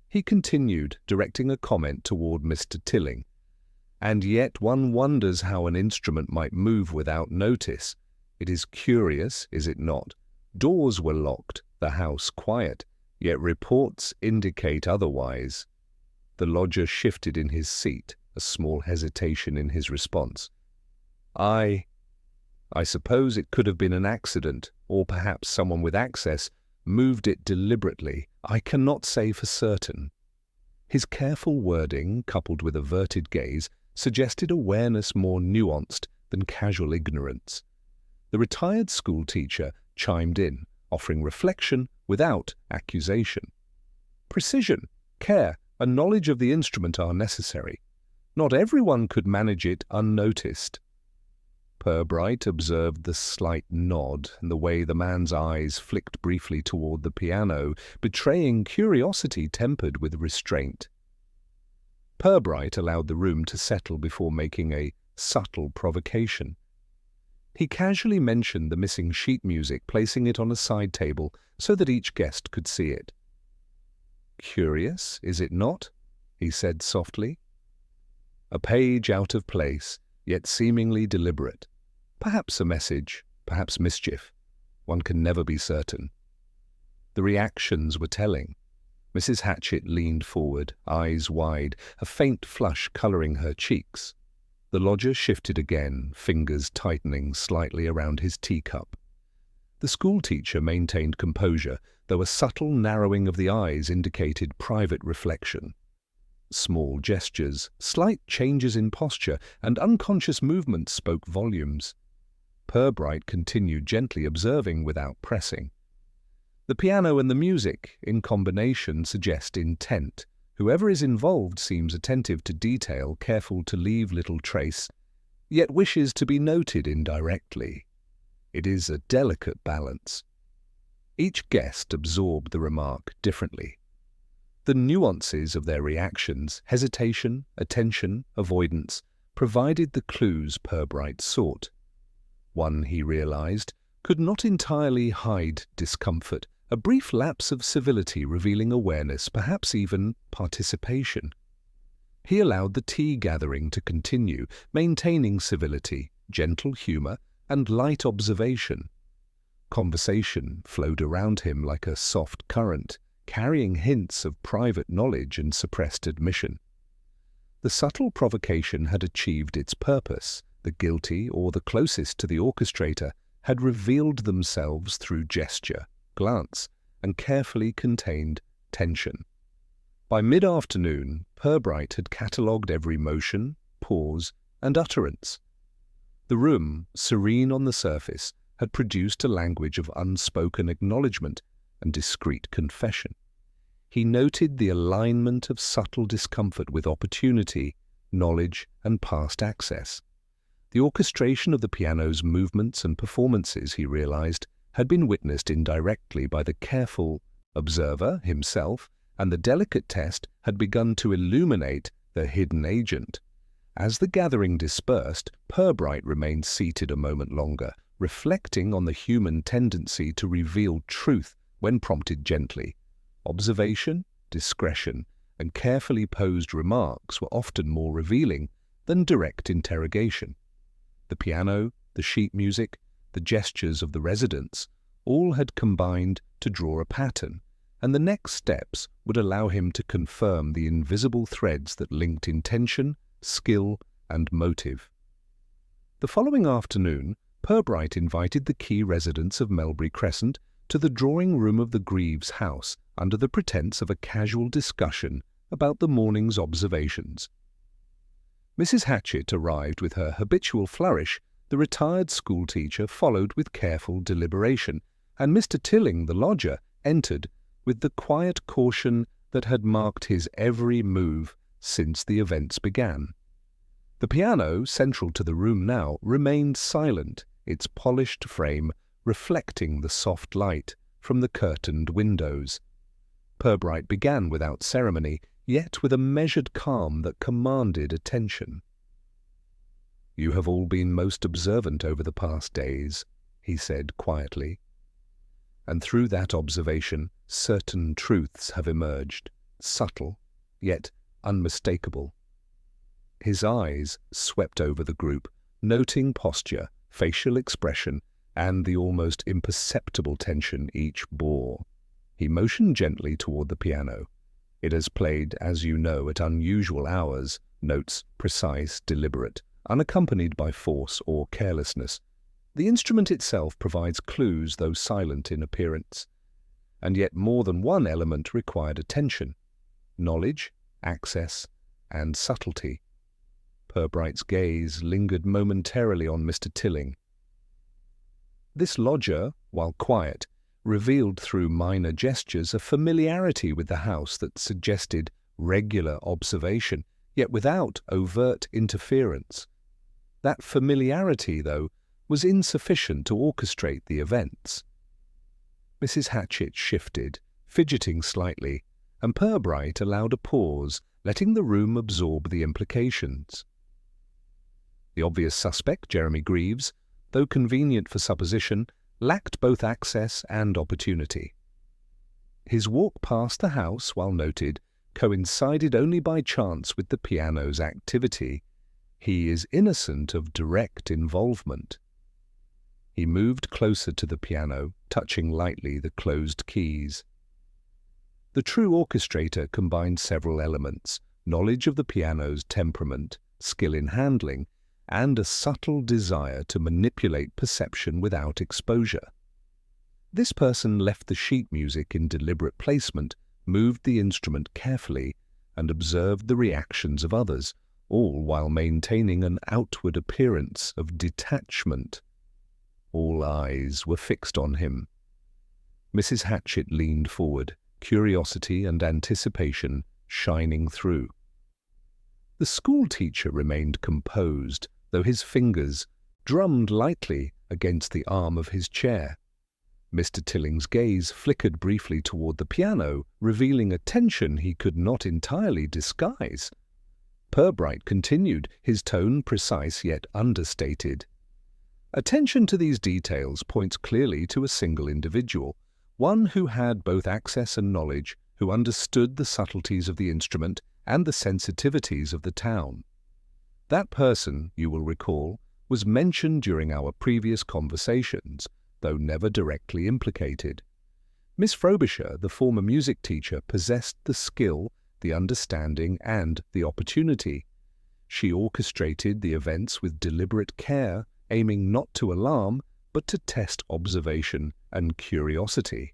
He continued, directing a comment toward Mr. Tilling. "And yet one wonders how an instrument might move without notice. It is curious, is it not? Doors were locked, the house quiet, yet reports indicate otherwise." The lodger shifted in his seat, a small hesitation in his response. I suppose it could have been an accident, or perhaps someone with access moved it deliberately. I cannot say for certain." His careful wording, coupled with averted gaze, suggested awareness more nuanced than casual ignorance. The retired schoolteacher chimed in, offering reflection without accusation. "Precision, care, and knowledge of the instrument are necessary. Not everyone could manage it unnoticed." Pirbright observed the slight nod and the way the man's eyes flicked briefly toward the piano, betraying curiosity tempered with restraint. Pirbright allowed the room to settle before making a subtle provocation. He casually mentioned the missing sheet music, placing it on a side table so that each guest could see it. "Curious, is it not?" he said softly. "A page out of place, yet seemingly deliberate. Perhaps a message, perhaps mischief. One can never be certain." The reactions were telling. Mrs. Hatchett leaned forward, eyes wide, a faint flush colouring her cheeks. The lodger shifted again, fingers tightening slightly around his teacup. The schoolteacher maintained composure, though a subtle narrowing of the eyes indicated private reflection. Small gestures, slight changes in posture, and unconscious movements spoke volumes. Pirbright continued gently observing without pressing. The piano and the music, in combination, suggest intent. Whoever is involved seems attentive to detail, careful to leave little trace, yet wishes to be noted indirectly. It is a delicate balance. Each guest absorbed the remark differently. The nuances of their reactions, hesitation, attention, avoidance, provided the clues Pirbright sought. One, he realized, could not entirely hide discomfort, a brief lapse of civility revealing awareness, perhaps even participation. He allowed the tea gathering to continue, maintaining civility, gentle humor, and light observation. Conversation flowed around him like a soft current, carrying hints of private knowledge and suppressed admission. The subtle provocation had achieved its purpose. The guilty, or the closest to the orchestrator, had revealed themselves through gesture, glance, and carefully contained tension. By mid-afternoon, Pirbright had catalogued every motion, pause, and utterance. The room, serene on the surface, had produced a language of unspoken acknowledgement and discreet confession. He noted the alignment of subtle discomfort with opportunity, knowledge, and past access. The orchestration of the piano's movements and performances, he realized, had been witnessed indirectly by the careful observer himself, and the delicate test had begun to illuminate the hidden agent. As the gathering dispersed, Pirbright remained seated a moment longer, reflecting on the human tendency to reveal truth when prompted gently. Observation, discretion, and carefully posed remarks were often more revealing than direct interrogation. The piano, the sheet music, the gestures of the residents, all had combined to draw a pattern, and the next steps would allow him to confirm the invisible threads that linked intention, skill, and motive. The following afternoon, Pirbright invited the key residents of Melbury Crescent to the drawing-room of the Greaves house under the pretence of a casual discussion about the morning's observations. Mrs. Hatchett arrived with her habitual flourish, the retired schoolteacher followed with careful deliberation, and Mr. Tilling, the lodger, entered with the quiet caution that had marked his every move since the events began. The piano, central to the room now, remained silent, its polished frame reflecting the soft light from the curtained windows. Pirbright began without ceremony, yet with a measured calm that commanded attention. "You have all been most observant over the past days," he said quietly. "And through that observation, certain truths have emerged, subtle, yet unmistakable." His eyes swept over the group, noting posture, facial expression, and the almost imperceptible tension each bore. He motioned gently toward the piano. "It has played, as you know, at unusual hours, notes precise, deliberate, unaccompanied by force or carelessness. The instrument itself provides clues, though silent in appearance. And yet more than one element required attention: knowledge, access, and subtlety." Pirbright's gaze lingered momentarily on Mr. Tilling. This lodger, while quiet, revealed through minor gestures a familiarity with the house that suggested regular observation, yet without overt interference. That familiarity, though, was insufficient to orchestrate the events. Mrs. Hatchett shifted, fidgeting slightly, and Pirbright allowed a pause, letting the room absorb the implications. The obvious suspect, Jeremy Greaves, though convenient for supposition, lacked both access and opportunity. His walk past the house, while noted, coincided only by chance with the piano's activity. He is innocent of direct involvement. He moved closer to the piano, touching lightly the closed keys. The true orchestrator combined several elements: knowledge of the piano's temperament, skill in handling, and a subtle desire to manipulate perception without exposure. This person left the sheet music in deliberate placement, moved the instrument carefully, and observed the reactions of others, all while maintaining an outward appearance of detachment. All eyes were fixed on him. Mrs. Hatchett leaned forward, curiosity and anticipation shining through. The schoolteacher remained composed, though his fingers drummed lightly against the arm of his chair. Mr. Tilling's gaze flickered briefly toward the piano, revealing a tension he could not entirely disguise. Pirbright continued, his tone precise yet understated. "Attention to these details points clearly to a single individual, one who had both access and knowledge, who understood the subtleties of the instrument and the sensitivities of the town. That person, you will recall, was mentioned during our previous conversations, though never directly implicated. Miss Frobisher, the former music teacher, possessed the skill, the understanding, and the opportunity. She orchestrated the events with deliberate care, aiming not to alarm, but to test observation and curiosity."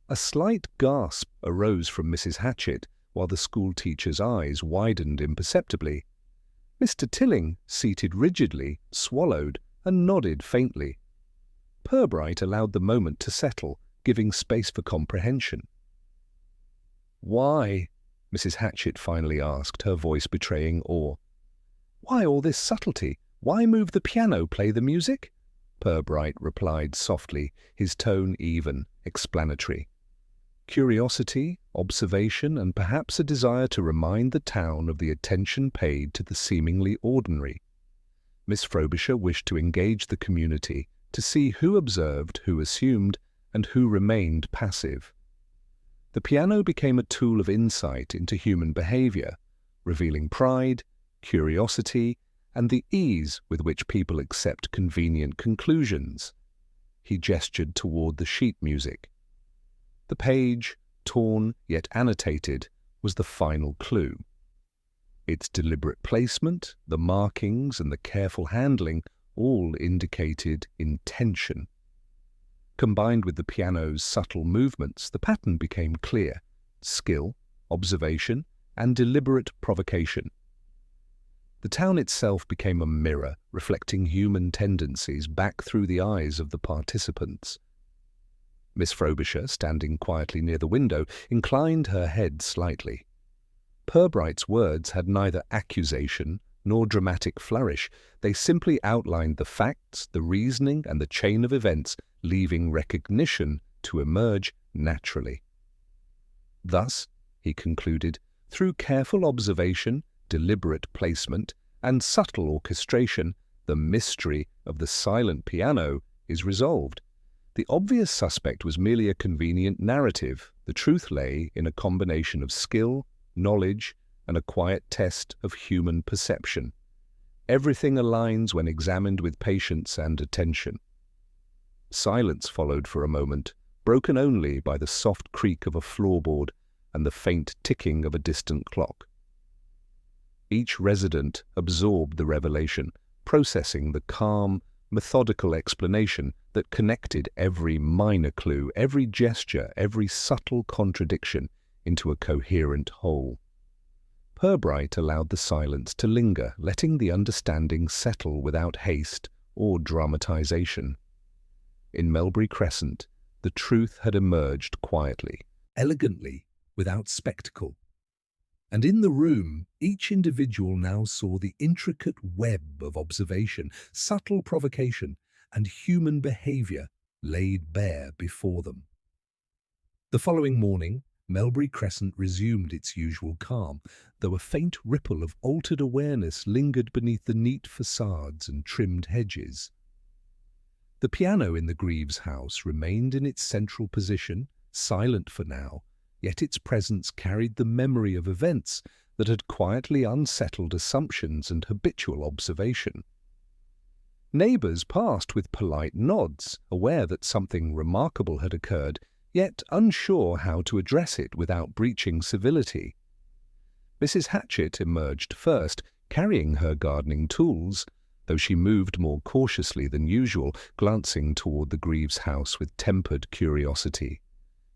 A slight gasp arose from Mrs. Hatchett, while the schoolteacher's eyes widened imperceptibly. Mr. Tilling, seated rigidly, swallowed and nodded faintly. Pirbright allowed the moment to settle, giving space for comprehension. "Why?" Mrs. Hatchett finally asked, her voice betraying awe. "Why all this subtlety? Why move the piano, play the music?" Pirbright replied softly, his tone even, explanatory. Curiosity, observation, and perhaps a desire to remind the town of the attention paid to the seemingly ordinary. Miss Frobisher wished to engage the community, to see who observed, who assumed, and who remained passive. The piano became a tool of insight into human behavior, revealing pride, curiosity, and the ease with which people accept convenient conclusions. He gestured toward the sheet music. The page, torn yet annotated, was the final clue. Its deliberate placement, the markings, and the careful handling all indicated intention. Combined with the piano's subtle movements, the pattern became clear: skill, observation, and deliberate provocation. The town itself became a mirror, reflecting human tendencies back through the eyes of the participants. Miss Frobisher, standing quietly near the window, inclined her head slightly. Pirbright's words had neither accusation nor dramatic flourish. They simply outlined the facts, the reasoning, and the chain of events, leaving recognition to emerge naturally. Thus, he concluded, through careful observation, deliberate placement, and subtle orchestration, the mystery of the silent piano is resolved. The obvious suspect was merely a convenient narrative. The truth lay in a combination of skill, knowledge, and a quiet test of human perception. Everything aligns when examined with patience and attention. Silence followed for a moment, broken only by the soft creak of a floorboard and the faint ticking of a distant clock. Each resident absorbed the revelation, processing the calm, methodical explanation that connected every minor clue, every gesture, every subtle contradiction into a coherent whole. Pirbright allowed the silence to linger, letting the understanding settle without haste or dramatization. In Melbury Crescent, the truth had emerged quietly, elegantly, without spectacle. And in the room, each individual now saw the intricate web of observation, subtle provocation, and human behavior laid bare before them. The following morning, Melbury Crescent resumed its usual calm, though a faint ripple of altered awareness lingered beneath the neat facades and trimmed hedges. The piano in the Greaves house remained in its central position, silent for now, yet its presence carried the memory of events that had quietly unsettled assumptions and habitual observation. Neighbours passed with polite nods, aware that something remarkable had occurred, yet unsure how to address it without breaching civility. Mrs. Hatchett emerged first, carrying her gardening tools, though she moved more cautiously than usual, glancing toward the Greaves house with tempered curiosity.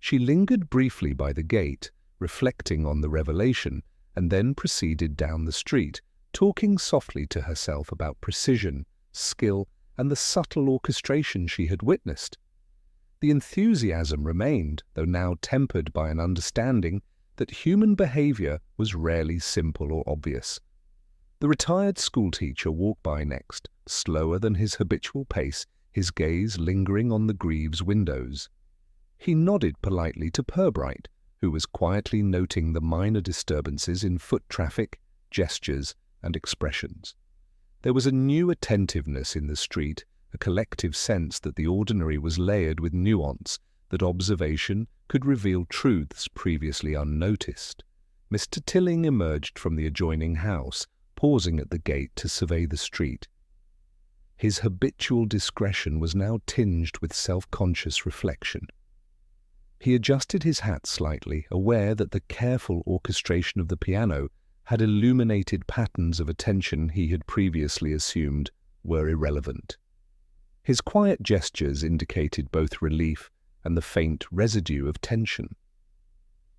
She lingered briefly by the gate, reflecting on the revelation, and then proceeded down the street, talking softly to herself about precision, skill, and the subtle orchestration she had witnessed. The enthusiasm remained, though now tempered by an understanding that human behavior was rarely simple or obvious. The retired schoolteacher walked by next, slower than his habitual pace, his gaze lingering on the Greaves windows. He nodded politely to Pirbright, who was quietly noting the minor disturbances in foot traffic, gestures, and expressions. There was a new attentiveness in the street, a collective sense that the ordinary was layered with nuance, that observation could reveal truths previously unnoticed. Mr. Tilling emerged from the adjoining house, pausing at the gate to survey the street. His habitual discretion was now tinged with self-conscious reflection. He adjusted his hat slightly, aware that the careful orchestration of the piano had illuminated patterns of attention he had previously assumed were irrelevant. His quiet gestures indicated both relief and the faint residue of tension.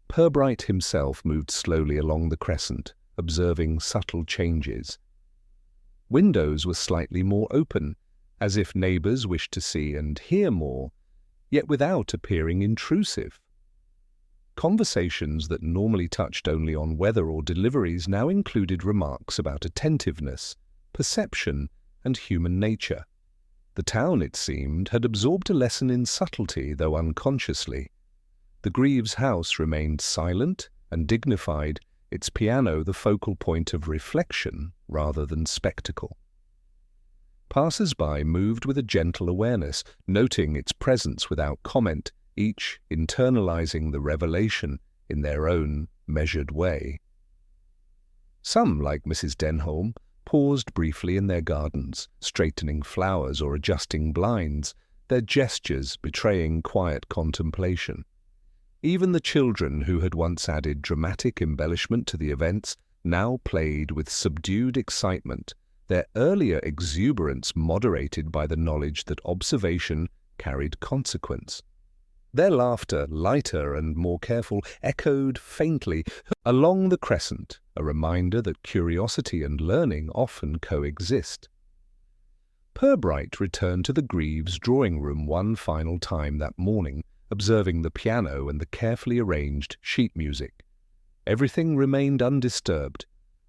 Pirbright himself moved slowly along the crescent, observing subtle changes. Windows were slightly more open, as if neighbours wished to see and hear more, yet without appearing intrusive. Conversations that normally touched only on weather or deliveries now included remarks about attentiveness, perception, and human nature. The town, it seemed, had absorbed a lesson in subtlety, though unconsciously. The Greaves' house remained silent and dignified, its piano the focal point of reflection rather than spectacle. Passers-by moved with a gentle awareness, noting its presence without comment, each internalizing the revelation in their own measured way. Some, like Mrs. Denholm, paused briefly in their gardens, straightening flowers or adjusting blinds, their gestures betraying quiet contemplation. Even the children who had once added dramatic embellishment to the events now played with subdued excitement, their earlier exuberance moderated by the knowledge that observation carried consequence. Their laughter, lighter and more careful, echoed faintly along the crescent, a reminder that curiosity and learning often coexist. Pirbright returned to the Greaves' drawing-room one final time that morning, observing the piano and the carefully arranged sheet music. Everything remained undisturbed.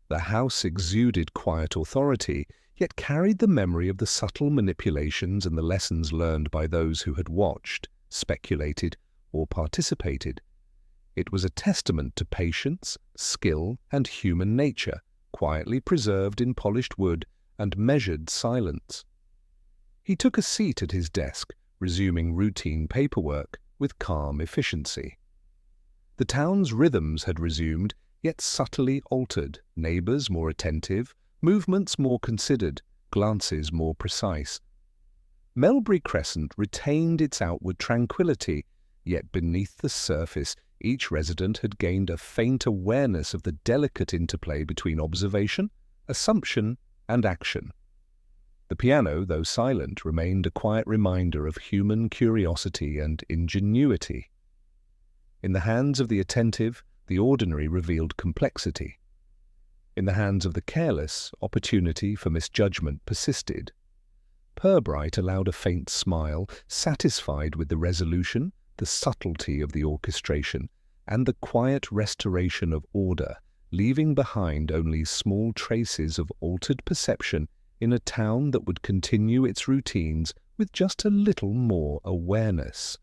The house exuded quiet authority, yet carried the memory of the subtle manipulations and the lessons learned by those who had watched, speculated, or participated. It was a testament to patience, skill, and human nature, quietly preserved in polished wood and measured silence. He took a seat at his desk, resuming routine paperwork with calm efficiency. The town's rhythms had resumed, yet subtly altered, neighbours more attentive, movements more considered, glances more precise. Melbury Crescent retained its outward tranquillity, yet beneath the surface each resident had gained a faint awareness of the delicate interplay between observation, assumption, and action. The piano, though silent, remained a quiet reminder of human curiosity and ingenuity. In the hands of the attentive, the ordinary revealed complexity. In the hands of the careless, opportunity for misjudgment persisted. Pirbright allowed a faint smile, satisfied with the resolution, the subtlety of the orchestration, and the quiet restoration of order, leaving behind only small traces of altered perception in a town that would continue its routines with just a little more awareness.